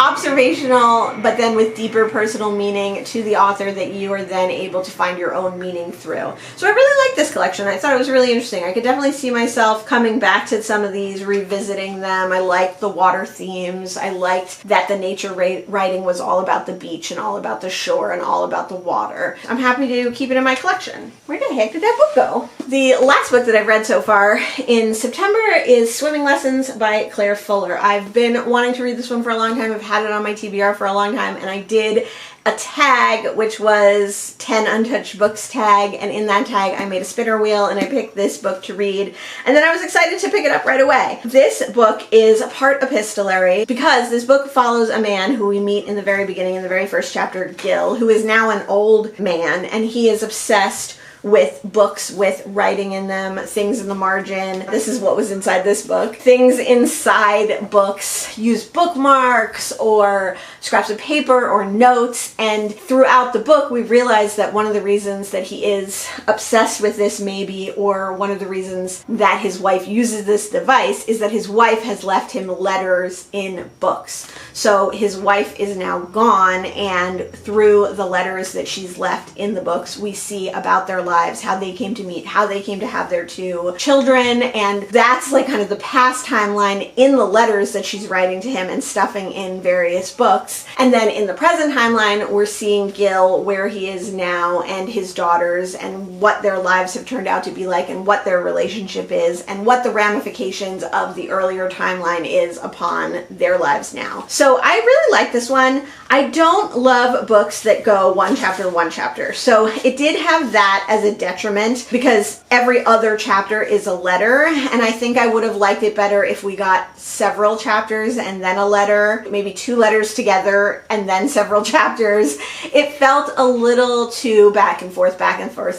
Observational, but then with deeper personal meaning to the author that you are then able to find your own meaning through. So I really like this collection. I thought it was really interesting. I could definitely see myself coming back to some of these, revisiting them. I liked the water themes. I liked that the nature writing was all about the beach and all about the shore and all about the water. I'm happy to keep it in my collection. Where the heck did that book go? The last book that I've read so far in September is Swimming Lessons by Claire Fuller. I've been wanting to read this one for a long time. I've had it on my TBR for a long time, and I did a tag, which was 10 untouched books tag, and in that tag I made a spinner wheel and I picked this book to read, and then I was excited to pick it up right away. This book is part epistolary because this book follows a man who we meet in the very beginning, in the very first chapter, Gil, who is now an old man, and he is obsessed with books with writing in them, things in the margin. This is what was inside this book. Things inside books use bookmarks or scraps of paper or notes, and throughout the book we realize that one of the reasons that he is obsessed with this, maybe, or one of the reasons that his wife uses this device, is that his wife has left him letters in books. So his wife is now gone, and through the letters that she's left in the books we see about their life lives, how they came to meet, how they came to have their 2 children, and that's like kind of the past timeline in the letters that she's writing to him and stuffing in various books. And then in the present timeline, we're seeing Gil where he is now and his daughters and what their lives have turned out to be like and what their relationship is and what the ramifications of the earlier timeline is upon their lives now. So I really like this one. I don't love books that go one chapter. So it did have that as a detriment because every other chapter is a letter, and I think I would have liked it better if we got several chapters and then a letter, maybe 2 letters together and then several chapters. It felt a little too back and forth,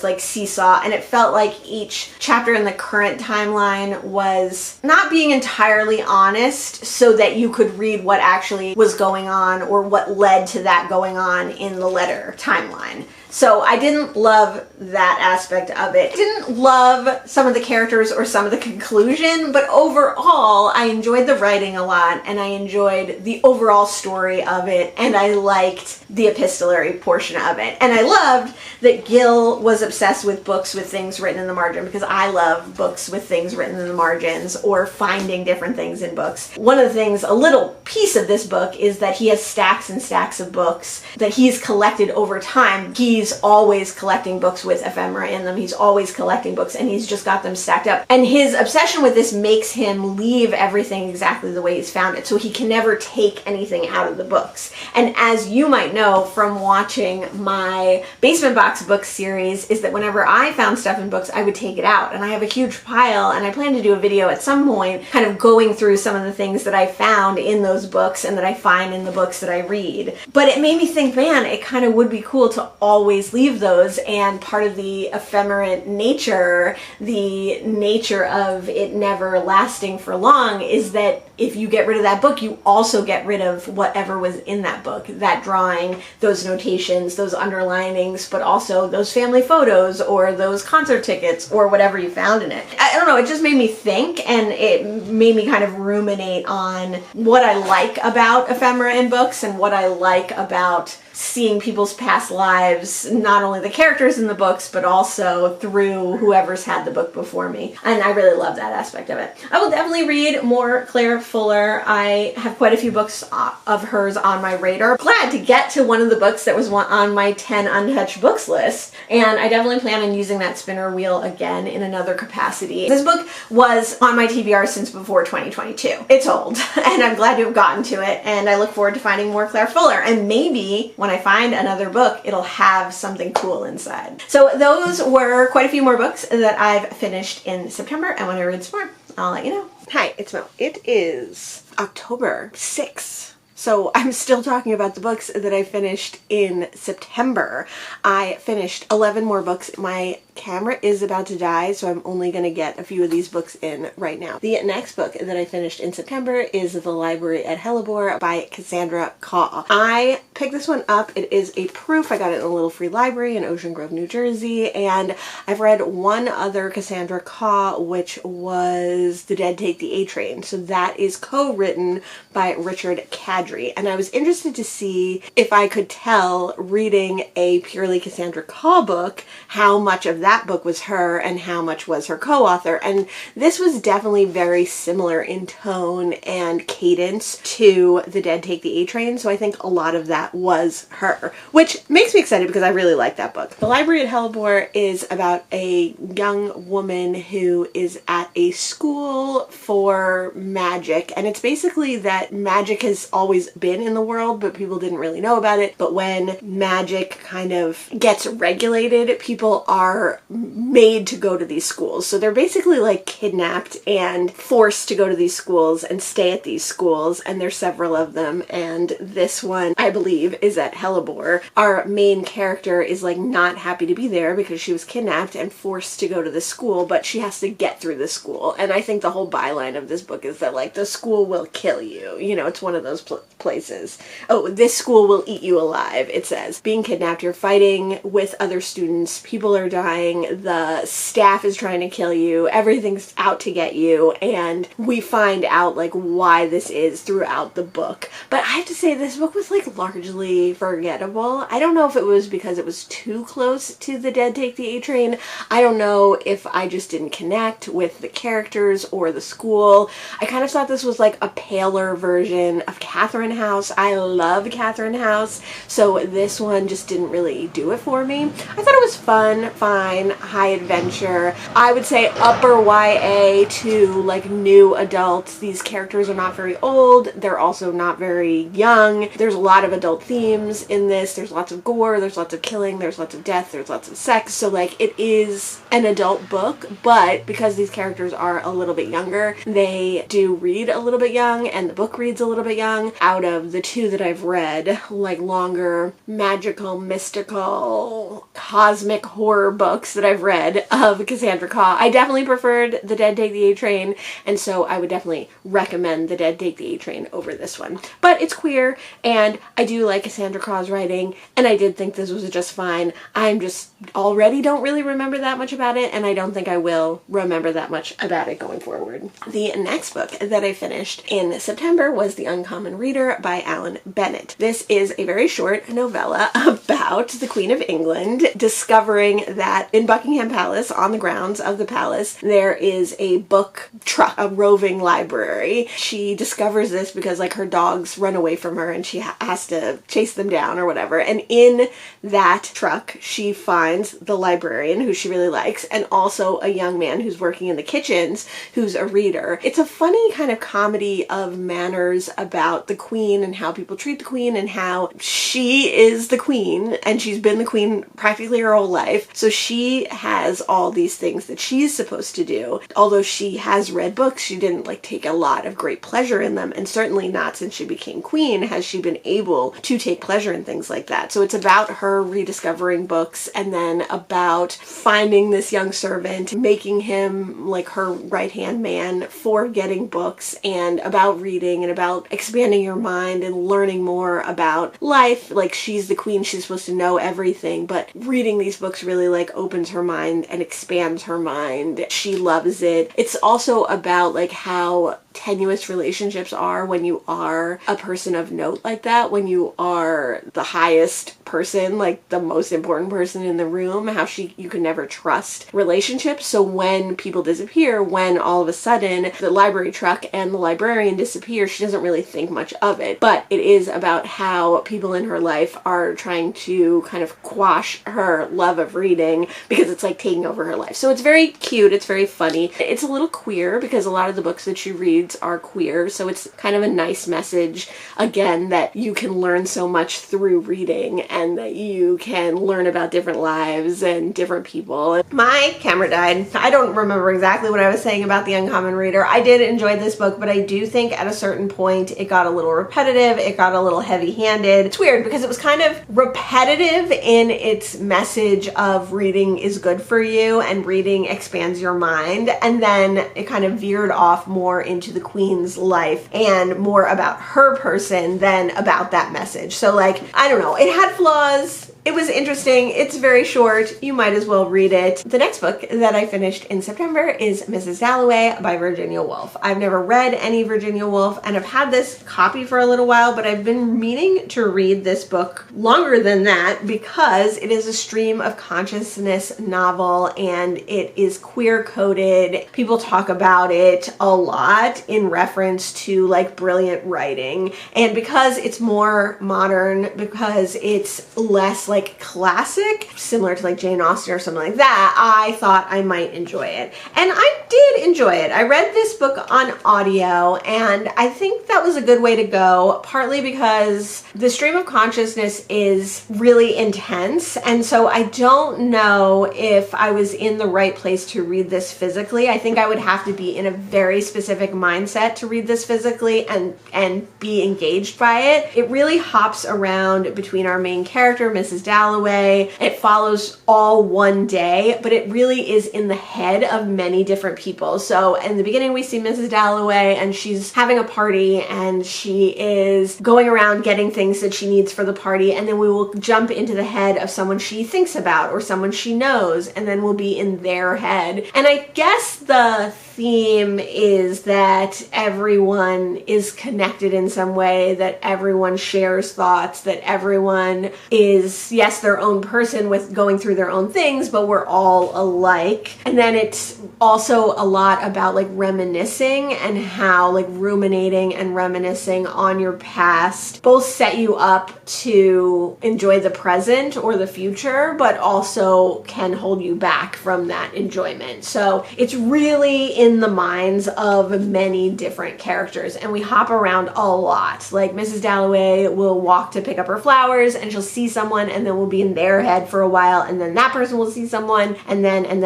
like seesaw, and it felt like each chapter in the current timeline was not being entirely honest so that you could read what actually was going on or what led to that going on in the letter timeline. So I didn't love that aspect of it. I didn't love some of the characters or some of the conclusion, but overall I enjoyed the writing a lot and I enjoyed the overall story of it and I liked the epistolary portion of it. And I loved that Gil was obsessed with books with things written in the margin because I love books with things written in the margins or finding different things in books. One of the things, a little piece of this book is that he has stacks and stacks of books that he's collected over time. He's always collecting books with ephemera in them. He's always collecting books and he's just got them stacked up. And his obsession with this makes him leave everything exactly the way he's found it. So he can never take anything out of the books. And as you might know from watching my Basement Box book series is that whenever I found stuff in books, I would take it out. And I have a huge pile and I plan to do a video at some point kind of going through some of the things that I found in those books and that I find in the books that I read. But it made me think, man, it kind of would be cool to always leave those, and part of the ephemerate nature, the nature of it never lasting for long, is that if you get rid of that book, you also get rid of whatever was in that book, that drawing, those notations, those underlinings, but also those family photos or those concert tickets or whatever you found in it. I don't know, it just made me think and it made me kind of ruminate on what I like about ephemera in books and what I like about seeing people's past lives, not only the characters in the books, but also through whoever's had the book before me. And I really love that aspect of it. I will definitely read more Claire Fuller. I have quite a few books of hers on my radar. Glad to get to one of the books that was on my 10 untouched books list. And I definitely plan on using that spinner wheel again in another capacity. This book was on my TBR since before 2022. It's old, and I'm glad to have gotten to it, and I look forward to finding more Claire Fuller. And maybe when I find another book, it'll have something cool inside. So those were quite a few more books that I've finished in September, and when I read some more, I'll let you know. Hi, it's Mel. It is October 6th. So I'm still talking about the books that I finished in September. I finished 11 more books. My camera is about to die, so I'm only going to get a few of these books in right now. The next book that I finished in September is The Library at Hellebore by Cassandra Caw. I picked this one up. It is a proof. I got it in a little free library in Ocean Grove, New Jersey, and I've read one other Cassandra Caw, which was The Dead Take the A Train. So that is co-written by Richard Kadrey, and I was interested to see if I could tell, reading a purely Cassandra Caw book, how much of that book was her and how much was her co-author. And this was definitely very similar in tone and cadence to The Dead Take the A Train, so I think a lot of that was her, which makes me excited because I really like that book. The Library at Hellebore is about a young woman who is at a school for magic, and it's basically that magic has always been in the world, but people didn't really know about it. But when magic kind of gets regulated, people are made to go to these schools. So they're basically like kidnapped and forced to go to these schools and stay at these schools, and there's several of them, and this one, I believe, is at Hellebore. Our main character is like not happy to be there because she was kidnapped and forced to go to the school, but she has to get through the school. And I think the whole byline of this book is that like the school will kill you. You know, it's one of those places. Oh, this school will eat you alive, it says. Being kidnapped, you're fighting with other students, people are dying, dying, the staff is trying to kill you, everything's out to get you, and we find out like why this is throughout the book. But I have to say this book was like largely forgettable. I don't know if it was because it was too close to The Dead Take the A Train. I don't know if I just didn't connect with the characters or the school. I kind of thought this was like a paler version of Catherine House. I love Catherine House, so this one just didn't really do it for me. I thought it was fun, fine, high adventure. I would say upper YA to like new adults. These characters are not very old. They're also not very young. There's a lot of adult themes in this. There's lots of gore, there's lots of killing, there's lots of death, there's lots of sex. So like it is an adult book, but because these characters are a little bit younger, they do read a little bit young, and the book reads a little bit young. Out of the two that I've read, like longer magical, mystical, cosmic horror books that I've read of Cassandra Khaw, I definitely preferred The Dead Take the A Train, and so I would definitely recommend The Dead Take the A Train over this one. But it's queer, and I do like Cassandra Khaw's writing, and I did think this was just fine. I'm just already don't really remember that much about it, and I don't think I will remember that much about it going forward. The next book that I finished in September was The Uncommon Reader by Alan Bennett. This is a very short novella about the Queen of England discovering that in Buckingham Palace, on the grounds of the palace, there is a book truck, a roving library. She discovers this because like her dogs run away from her and she has to chase them down or whatever. And in that truck, she finds the librarian who she really likes, and also a young man who's working in the kitchens who's a reader. It's a funny kind of comedy of manners about the Queen and how people treat the Queen and how she is the Queen and she's been the Queen practically her whole life. So she has all these things that she's supposed to do. Although she has read books, she didn't like take a lot of great pleasure in them, and certainly not since she became Queen has she been able to take pleasure in things like that. So it's about her rediscovering books, and then about finding this young servant, making him like her right-hand man for getting books, and about reading and about expanding your mind and learning more about life. Like she's the Queen, she's supposed to know everything, but reading these books really like opens her mind and expands her mind. She loves it. It's also about like how tenuous relationships are when you are a person of note like that, when you are the highest person, like the most important person in the room, how you can never trust relationships. So when people disappear, when all of a sudden the library truck and the librarian disappear, she doesn't really think much of it. But it is about how people in her life are trying to kind of quash her love of reading because it's like taking over her life. So it's very cute, it's very funny. It's a little queer because a lot of the books that she reads are queer, so it's kind of a nice message, again, that you can learn so much through reading and that you can learn about different lives and different people. My camera died. I don't remember exactly what I was saying about The Uncommon Reader. I did enjoy this book, but I do think at a certain point it got a little repetitive, it got a little heavy-handed. It's weird because it was kind of repetitive in its message of reading is good for you and reading expands your mind, and then it kind of veered off more into the Queen's life and more about her person than about that message. So like, I don't know, it had flaws. It was interesting. It's very short. You might as well read it. The next book that I finished in September is Mrs. Dalloway by Virginia Woolf. I've never read any Virginia Woolf, and I've had this copy for a little while, but I've been meaning to read this book longer than that because it is a stream of consciousness novel and it is queer coded. People talk about it a lot in reference to like brilliant writing, and because it's more modern, because it's less like classic, similar to like Jane Austen or something like that, I thought I might enjoy it. And I did enjoy it. I read this book on audio, and I think that was a good way to go, partly because the stream of consciousness is really intense, and so I don't know if I was in the right place to read this physically. I think I would have to be in a very specific mindset to read this physically and be engaged by it. It really hops around between our main character, Mrs. Dalloway. It follows all one day, but it really is in the head of many different people. people. So in the beginning, we see Mrs. Dalloway, and she's having a party, and she is going around getting things that she needs for the party, and then we will jump into the head of someone she thinks about or someone she knows, and then we'll be in their head. And I guess the theme is that everyone is connected in some way, that everyone shares thoughts, that everyone is, yes, their own person with going through their own things, but we're all alike. And then it's also a lot about like reminiscing, and how like ruminating and reminiscing on your past both set you up to enjoy the present or the future, but also can hold you back from that enjoyment. So it's really in the minds of many different characters, and we hop around a lot. Like Mrs. Dalloway will walk to pick up her flowers, and she'll see someone, and then we'll be in their head for a while, and then that person will see someone, and then. And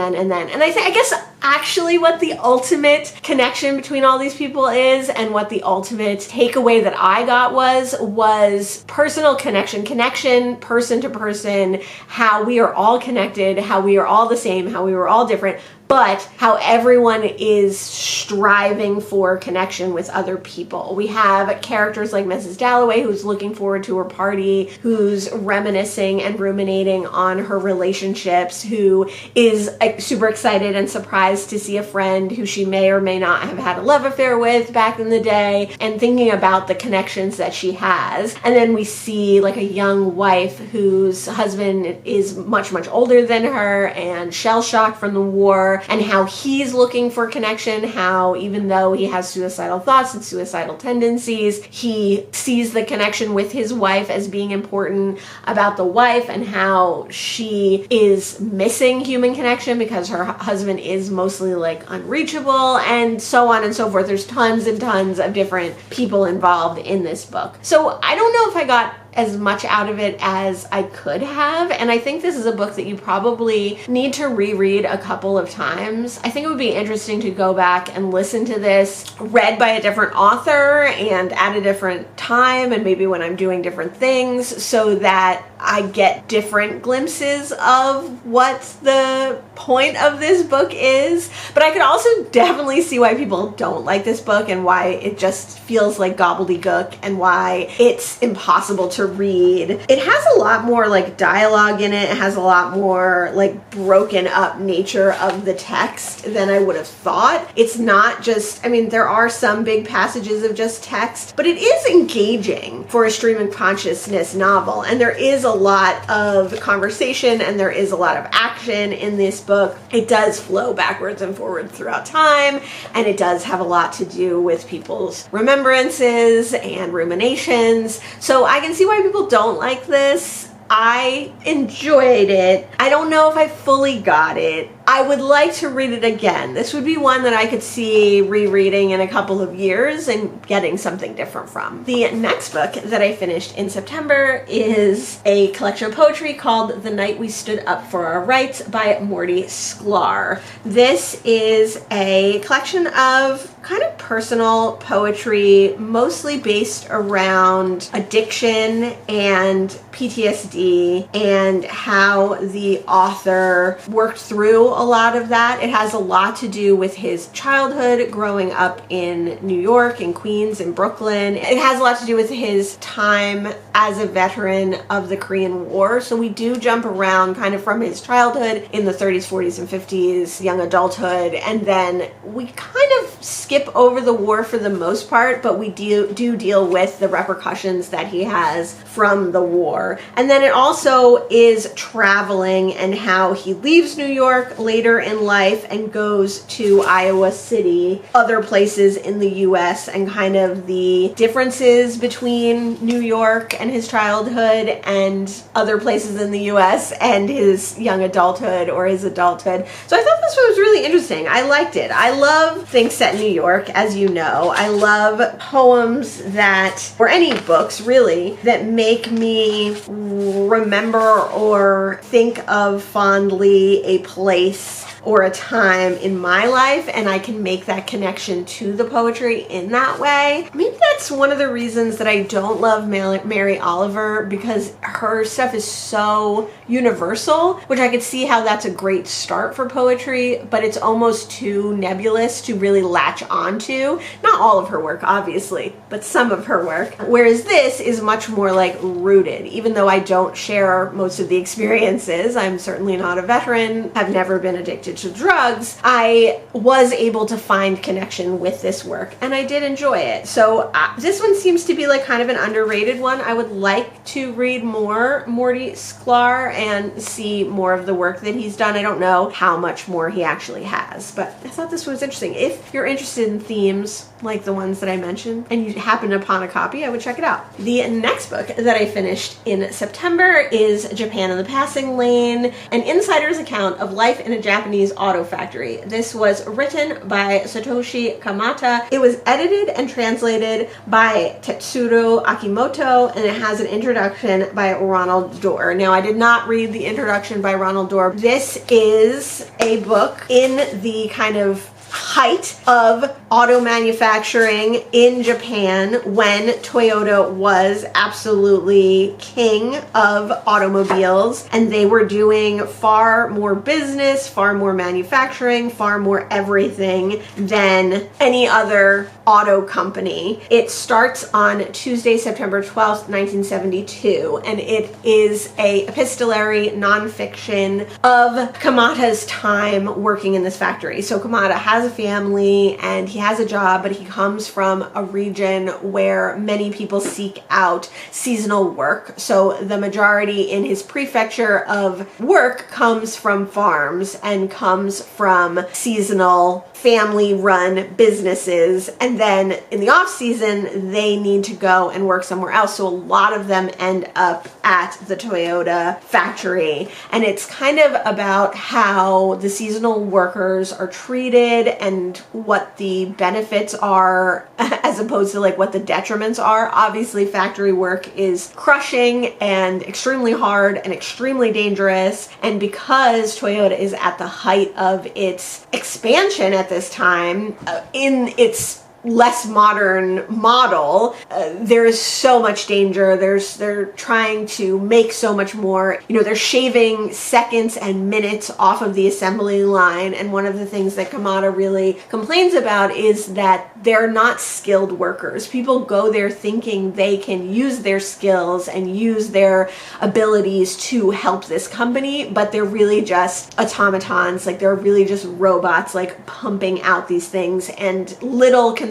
I guess actually what the ultimate connection between all these people is, and what the ultimate takeaway that I got was personal connection, person to person, how we are all connected, how we are all the same, how we were all different, but how everyone is striving for connection with other people. We have characters like Mrs. Dalloway, who's looking forward to her party, who's reminiscing and ruminating on her relationships, who is super excited and surprised to see a friend who she may or may not have had a love affair with back in the day, and thinking about the connections that she has. And then we see like a young wife whose husband is much, much older than her and shell-shocked from the war, and how he's looking for connection, how even though he has suicidal thoughts and suicidal tendencies, he sees the connection with his wife as being important about the wife, and how she is missing human connection because her husband is mostly like unreachable, and so on and so forth. There's tons and tons of different people involved in this book. So I don't know if I got as much out of it as I could have, and I think this is a book that you probably need to reread a couple of times. I think it would be interesting to go back and listen to this read by a different author and at a different time, and maybe when I'm doing different things, so that I get different glimpses of what the point of this book is. But I could also definitely see why people don't like this book, and why it just feels like gobbledygook, and why it's impossible to read. It has a lot more like dialogue in it. It has a lot more like broken up nature of the text than I would have thought. It's not just, I mean, there are some big passages of just text, but it is engaging for a stream of consciousness novel, and there is a lot of conversation, and there is a lot of action in this book. It does flow backwards and forward throughout time, and it does have a lot to do with people's remembrances and ruminations. So I can see why people don't like this. I enjoyed it. I don't know if I fully got it. I would like to read it again. This would be one that I could see rereading in a couple of years and getting something different from. The next book that I finished in September is a collection of poetry called The Night We Stood Up for Our Rights by Morty Sklar. This is a collection of kind of personal poetry, mostly based around addiction and PTSD, and how the author worked through a lot of that. It has a lot to do with his childhood growing up in New York, in Queens, in Brooklyn. It has a lot to do with his time as a veteran of the Korean War. So we do jump around kind of from his childhood in the 30s, 40s, and 50s, young adulthood, and then we kind of skip over the war for the most part, but we do deal with the repercussions that he has from the war. And then it also is traveling, and how he leaves New York later in life and goes to Iowa City, other places in the US, and kind of the differences between New York and his childhood and other places in the US and his young adulthood or his adulthood. So I thought this one was really interesting. I liked it. I love things set in New York, as you know. I love poems that, or any books really, that make me remember or think of fondly a place or a time in my life, and I can make that connection to the poetry in that way. Maybe that's one of the reasons that I don't love Mary Oliver, because her stuff is so universal, which I could see how that's a great start for poetry, but it's almost too nebulous to really latch onto. Not all of her work, obviously, but some of her work. Whereas this is much more like rooted, even though I don't share most of the experiences. I'm certainly not a veteran, have never been addicted to drugs. I was able to find connection with this work, and I did enjoy it. So this one seems to be like kind of an underrated one. I would like to read more Morty Sklar and see more of the work that he's done. I don't know how much more he actually has, but I thought this was interesting. If you're interested in themes like the ones that I mentioned and you happen upon a copy, I would check it out. The next book that I finished in September is Japan in the Passing Lane, an insider's account of life in a Japanese auto factory. This was written by Satoshi Kamata. It was edited and translated by Tetsuro Akimoto, and it has an introduction by Ronald Dorr. Now, I did not read the introduction by Ronald Dorr. This is a book in the kind of height of auto manufacturing in Japan when Toyota was absolutely king of automobiles, and they were doing far more business, far more manufacturing, far more everything than any other auto company. It starts on Tuesday, September 12th, 1972, and it is a epistolary nonfiction of Kamata's time working in this factory. So Kamata has a family and he has a job, but he comes from a region where many people seek out seasonal work. So the majority in his prefecture of work comes from farms and comes from seasonal family-run businesses, and then in the off-season they need to go and work somewhere else. So a lot of them end up at the Toyota factory, and it's kind of about how the seasonal workers are treated and what the benefits are as opposed to like what the detriments are. Obviously, factory work is crushing and extremely hard and extremely dangerous, and because Toyota is at the height of its expansion at this time, in its less modern model, there is so much danger. They're trying to make so much more. You know, they're shaving seconds and minutes off of the assembly line, and one of the things that Kamata really complains about is that they're not skilled workers. People go there thinking they can use their skills and use their abilities to help this company, but they're really just automatons. Like, they're really just robots, like pumping out these things, and little concern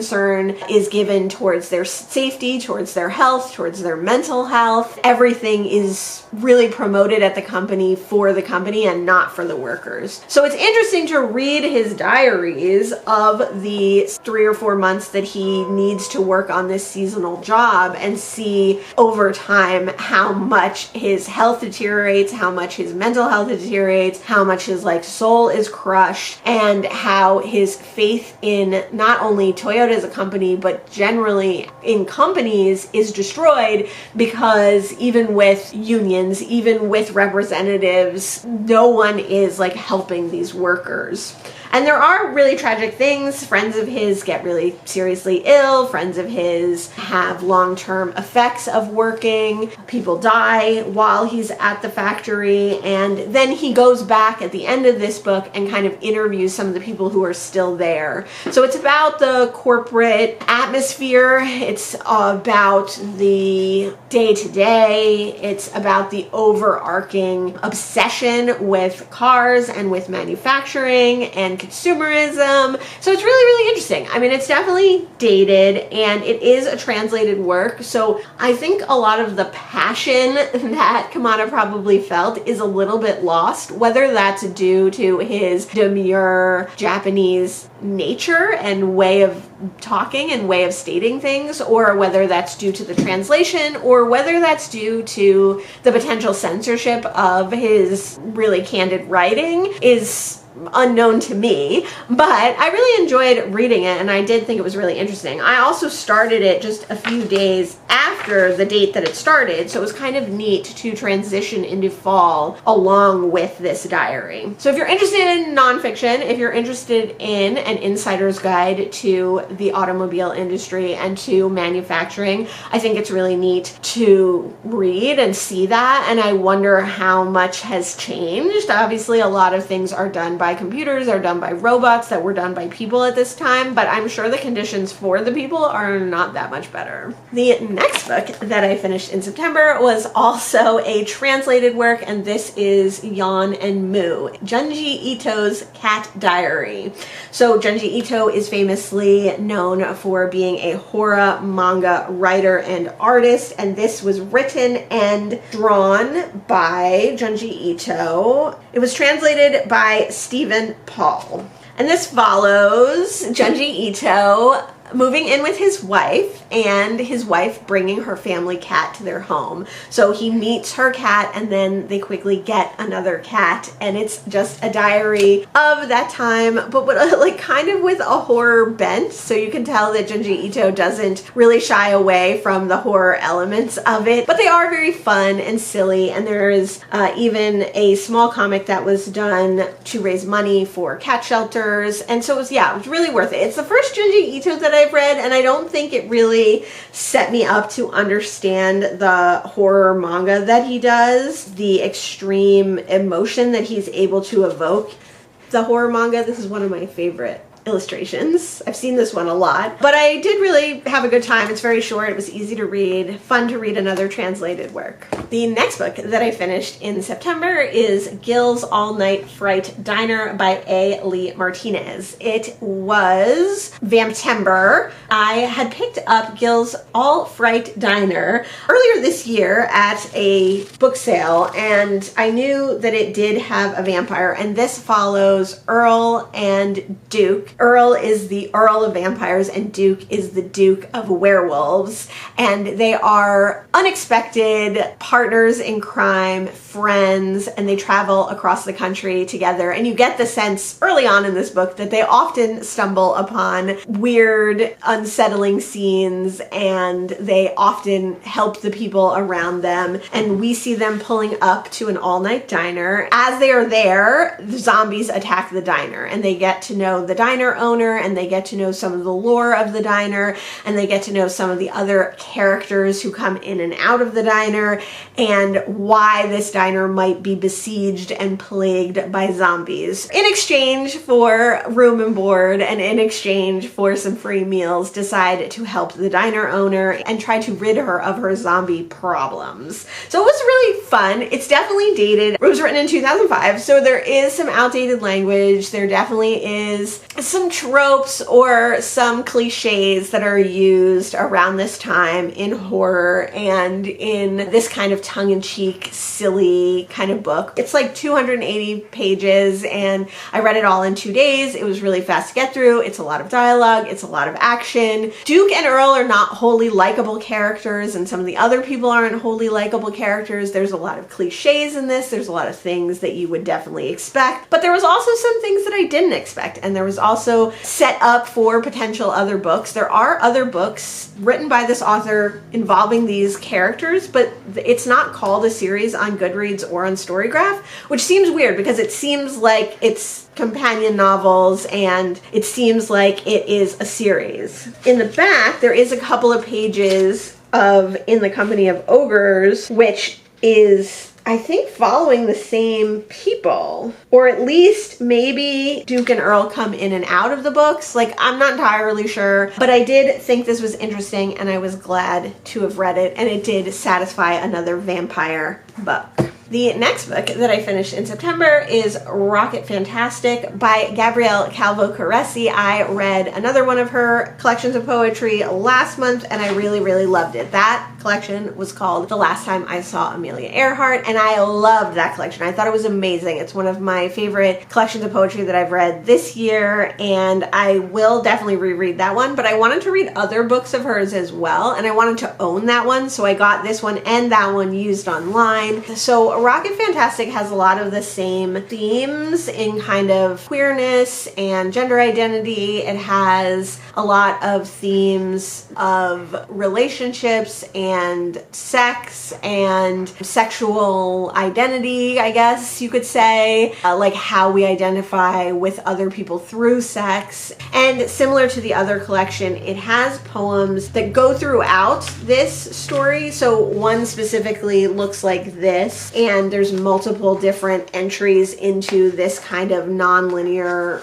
is given towards their safety, towards their health, towards their mental health. Everything is really promoted at the company for the company and not for the workers. So it's interesting to read his diaries of the 3 or 4 months that he needs to work on this seasonal job and see over time how much his health deteriorates, how much his mental health deteriorates, how much his soul is crushed, and how his faith in not only Toyota as a company, but generally in companies is destroyed, because even with unions, even with representatives, no one is helping these workers. And there are really tragic things. Friends of his get really seriously ill. Friends of his have long-term effects of working. People die while he's at the factory. And then he goes back at the end of this book and kind of interviews some of the people who are still there. So it's about the corporate atmosphere. It's about the day-to-day. It's about the overarching obsession with cars and with manufacturing and consumerism. So it's really, really interesting. I mean, it's definitely dated and it is a translated work. So I think a lot of the passion that Kamata probably felt is a little bit lost, whether that's due to his demure Japanese nature and way of talking and way of stating things, or whether that's due to the translation, or whether that's due to the potential censorship of his really candid writing, is unknown to me, but I really enjoyed reading it, and I did think it was really interesting. I also started it just a few days after the date that it started, so it was kind of neat to transition into fall along with this diary. So if you're interested in nonfiction, if you're interested in an insider's guide to the automobile industry and to manufacturing, I think it's really neat to read and see that, and I wonder how much has changed. Obviously, a lot of things are done by computers, are done by robots that were done by people at this time, but I'm sure the conditions for the people are not that much better. The next book that I finished in September was also a translated work, and this is Yon and Moo, Junji Ito's Cat Diary. So Junji Ito is famously known for being a horror manga writer and artist, and this was written and drawn by Junji Ito. It was translated by Stephen Paul. And this follows Junji Ito moving in with his wife, and his wife bringing her family cat to their home. So he meets her cat, and then they quickly get another cat, and it's just a diary of that time, but like kind of with a horror bent. So you can tell that Junji Ito doesn't really shy away from the horror elements of it, but they are very fun and silly. And there is even a small comic that was done to raise money for cat shelters, and so it was really worth it. It's the first Junji Ito that I've read, and I don't think it really set me up to understand the horror manga that he does, the extreme emotion that he's able to evoke. The horror manga, this is one of my favorite illustrations. I've seen this one a lot, but I did really have a good time. It's very short, it was easy to read, fun to read another translated work. The next book that I finished in September is Gil's All Night Fright Diner by A. Lee Martinez. It was Vamptember. I had picked up Gil's All Fright Diner earlier this year at a book sale, and I knew that it did have a vampire, and this follows Earl and Duke. Earl is the Earl of vampires, and Duke is the Duke of werewolves, and they are unexpected partners in crime, friends, and they travel across the country together. And you get the sense early on in this book that they often stumble upon weird, unsettling scenes, and they often help the people around them. And we see them pulling up to an all-night diner. As they are there, the zombies attack the diner, and they get to know the diner owner, and they get to know some of the lore of the diner, and they get to know some of the other characters who come in and out of the diner, and why this diner might be besieged and plagued by zombies. In exchange for room and board, and in exchange for some free meals, decide to help the diner owner and try to rid her of her zombie problems. So it was really fun. It's definitely dated. It was written in 2005, so there is some outdated language. There definitely is some tropes or some cliches that are used around this time in horror and in this kind of tongue-in-cheek, silly kind of book. It's like 280 pages, and I read it all in 2 days. It was really fast to get through. It's a lot of dialogue. It's a lot of action. Duke and Earl are not wholly likable characters, and some of the other people aren't wholly likable characters. There's a lot of cliches in this. There's a lot of things that you would definitely expect, but there was also some things that I didn't expect, and there was also set up for potential other books. There are other books written by this author involving these characters, but it's not called a series on Goodreads or on Storygraph, which seems weird because it seems like it's companion novels and it seems like it is a series. In the back, there is a couple of pages of In the Company of Ogres, which is, I think, following the same people, or at least maybe Duke and Earl come in and out of the books. Like, I'm not entirely sure, but I did think this was interesting, and I was glad to have read it, and it did satisfy another vampire book. The next book that I finished in September is Rocket Fantastic by Gabrielle Calvo Caresi. I read another one of her collections of poetry last month, and I really, really loved it. That collection was called The Last Time I Saw Amelia Earhart, and I loved that collection. I thought it was amazing. It's one of my favorite collections of poetry that I've read this year, and I will definitely reread that one, but I wanted to read other books of hers as well, and I wanted to own that one, so I got this one and that one used online. So So Rocket Fantastic has a lot of the same themes in kind of queerness and gender identity. It has a lot of themes of relationships and sex and sexual identity, I guess you could say, like how we identify with other people through sex. And similar to the other collection, it has poems that go throughout this story. So one specifically looks like this, and there's multiple different entries into this kind of non-linear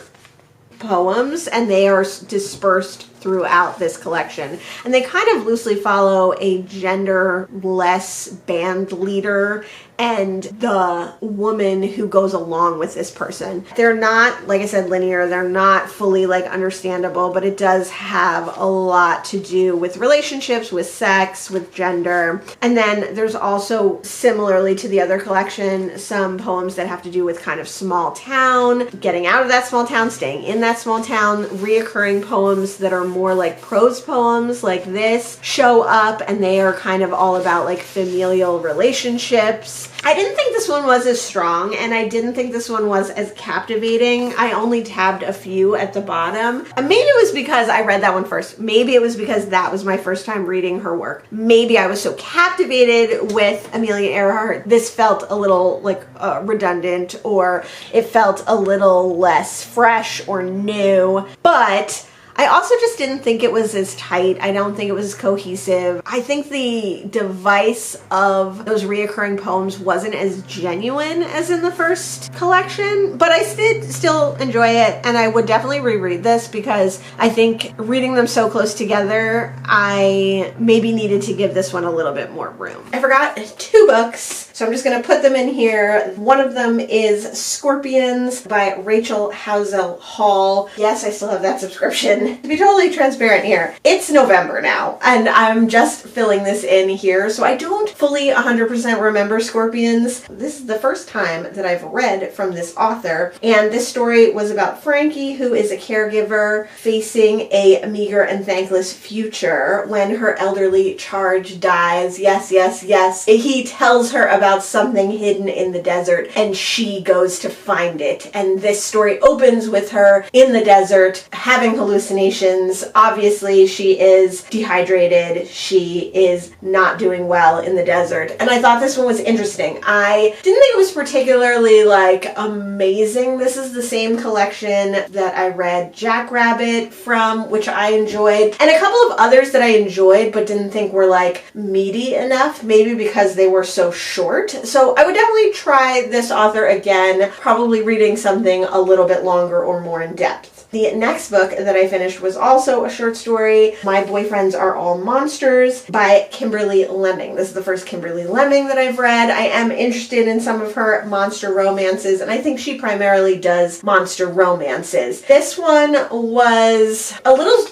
poems, and they are dispersed throughout this collection. And they kind of loosely follow a genderless band leader and the woman who goes along with this person. They're not, like I said, linear. They're not fully like understandable, but it does have a lot to do with relationships, with sex, with gender. And then there's also, similarly to the other collection, some poems that have to do with kind of small town, getting out of that small town, staying in that small town. Reoccurring poems that are more like prose poems like this show up, and they are kind of all about like familial relationships. I didn't think this one was as strong, and I didn't think this one was as captivating. I only tabbed a few at the bottom. And maybe it was because I read that one first. Maybe it was because that was my first time reading her work. Maybe I was so captivated with Amelia Earhart, this felt a little like redundant, or it felt a little less fresh or new. But I also just didn't think it was as tight. I don't think it was cohesive. I think the device of those reoccurring poems wasn't as genuine as in the first collection, but I did still enjoy it, and I would definitely reread this because I think reading them so close together, I maybe needed to give this one a little bit more room. I forgot 2 books, so I'm just gonna put them in here. One of them is Scorpions by Rachel Housel Hall. Yes, I still have that subscription. To be totally transparent here, it's November now, and I'm just filling this in here, so I don't fully 100% remember Scorpions. This is the first time that I've read from this author, and this story was about Frankie, who is a caregiver facing a meager and thankless future when her elderly charge dies. Yes, yes, yes. He tells her about something hidden in the desert, and she goes to find it, and this story opens with her in the desert having hallucinations. Obviously, she is dehydrated. She is not doing well in the desert. And I thought this one was interesting. I didn't think it was particularly like amazing. This is the same collection that I read Jackrabbit from, which I enjoyed, and a couple of others that I enjoyed but didn't think were like meaty enough, maybe because they were so short. So I would definitely try this author again, probably reading something a little bit longer or more in depth. The next book that I finished was also a short story, My Boyfriends Are All Monsters by Kimberly Lemming. This is the first Kimberly Lemming that I've read. I am interested in some of her monster romances, and I think she primarily does monster romances. This one was a little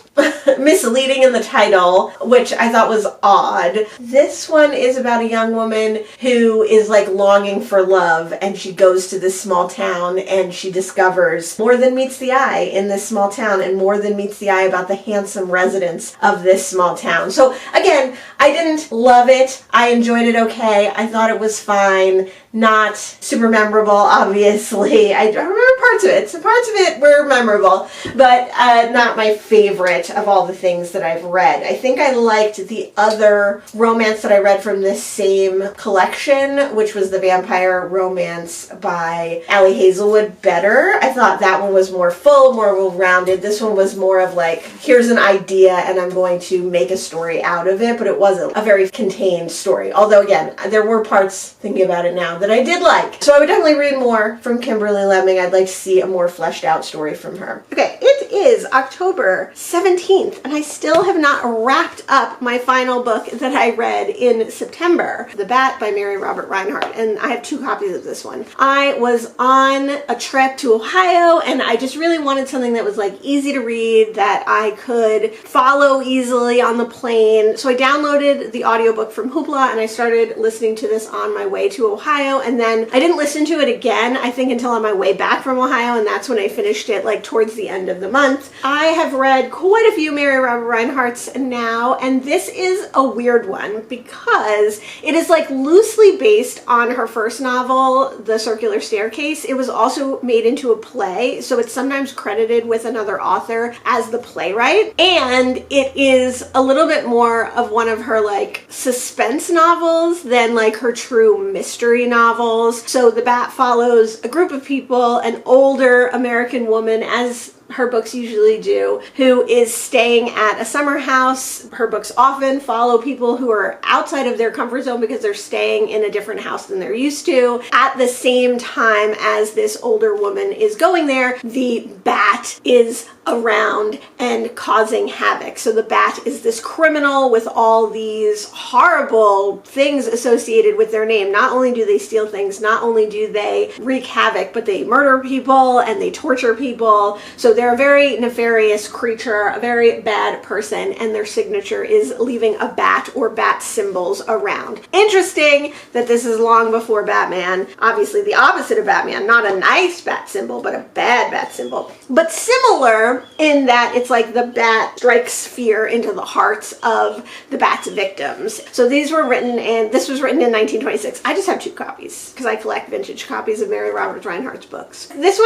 misleading in the title, which I thought was odd. This one is about a young woman who is like longing for love, and she goes to this small town and she discovers more than meets the eye in this small town, and more than meets the eye about the handsome residents of this small town. So again, I didn't love it. I enjoyed it okay. I thought it was fine. Not super memorable, obviously. I remember parts of it. Some parts of it were memorable, but not my favorite of all the things that I've read. I think I liked the other romance that I read from this same collection, which was the vampire romance by Allie Hazelwood, better. I thought that one was more full, more well-rounded. This one was more of like, here's an idea and I'm going to make a story out of it, but it wasn't a very contained story. Although again, there were parts, thinking about it now, that I did like. So I would definitely read more from Kimberly Lemming. I'd like to see a more fleshed out story from her. Okay, it is October 17th, and I still have not wrapped up my final book that I read in September, The Bat by Mary Robert Reinhardt, and I have 2 copies of this one. I was on a trip to Ohio, and I just really wanted something that was like easy to read, that I could follow easily on the plane. So I downloaded the audiobook from Hoopla, and I started listening to this on my way to Ohio. Ohio, and then I didn't listen to it again, I think, until on my way back from Ohio, and that's when I finished it, like towards the end of the month. I have read quite a few Mary Robert Rhineharts now, and this is a weird one because it is like loosely based on her first novel, The Circular Staircase. It was also made into a play, so it's sometimes credited with another author as the playwright, and it is a little bit more of one of her like suspense novels than like her true mystery novels. So The Bat follows a group of people, an older American woman, as her books usually do, who is staying at a summer house. Her books often follow people who are outside of their comfort zone because they're staying in a different house than they're used to. At the same time as this older woman is going there, the bat is around and causing havoc. So the bat is this criminal with all these horrible things associated with their name. Not only do they steal things, not only do they wreak havoc, but they murder people and they torture people. So they're a very nefarious creature, a very bad person, and their signature is leaving a bat or bat symbols around. Interesting that this is long before Batman. Obviously the opposite of Batman, not a nice bat symbol, but a bad bat symbol. But similar in that it's like the bat strikes fear into the hearts of the bat's victims. So these were written, and this was written in 1926. I just have 2 copies because I collect vintage copies of Mary Robert Rhinehart's books. This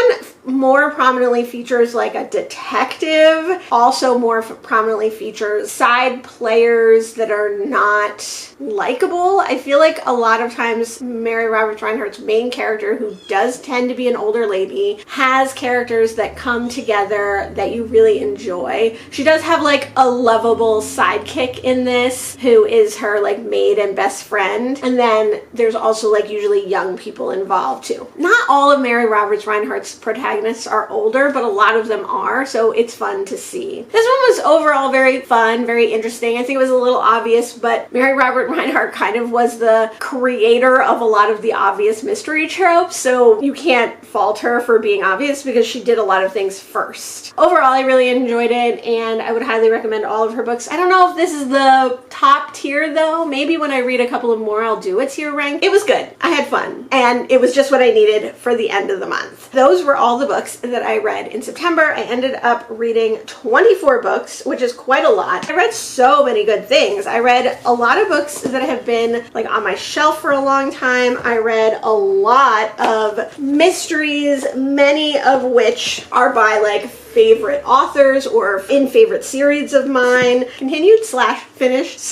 one more prominently features like a detective, also more prominently features side players that are not likable. I feel like a lot of times Mary Robert Rhinehart's main character, who does tend to be an older lady, has characters that come together that you really enjoy. She does have like a lovable sidekick in this who is her like maid and best friend, and then there's also like usually young people involved too. Not all of Mary Robert Rhinehart's protagonists are older, but a lot of them are, so it's fun to see. This one was overall very fun, very interesting. I think it was a little obvious, but Mary Robert Rhinehart kind of was the creator of a lot of the obvious mystery tropes, so you can't fault her for being obvious because she did a lot of things first. Overall, I really enjoyed it, and I would highly recommend all of her books. I don't know if this is the top tier though. Maybe when I read a couple of more, I'll do a tier rank. It was good. I had fun, and it was just what I needed for the end of the month. Those were all the books that I read in September. I ended up reading 24 books, which is quite a lot. I read so many good things. I read a lot of books that have been like on my shelf for a long time. I read a lot of mysteries, many of which are by like favorite authors or in favorite series of mine. Continued / finished /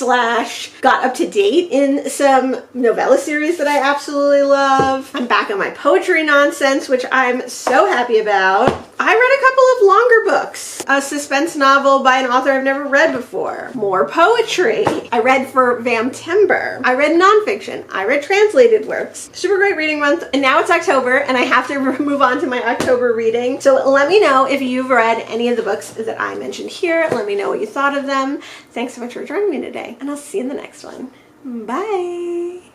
got up to date in some novella series that I absolutely love. I'm back on my poetry nonsense, which I'm so happy about. I read a couple of longer books. A suspense novel by an author I've never read before. More poetry. I read for Thpmpson. I read nonfiction. I read translated works. Super great reading month. And now it's October, and I have to move on to my October reading. So let me know if you've read any of the books that I mentioned here. Let me know what you thought of them. Thanks so much for joining me today, and I'll see you in the next one. Bye!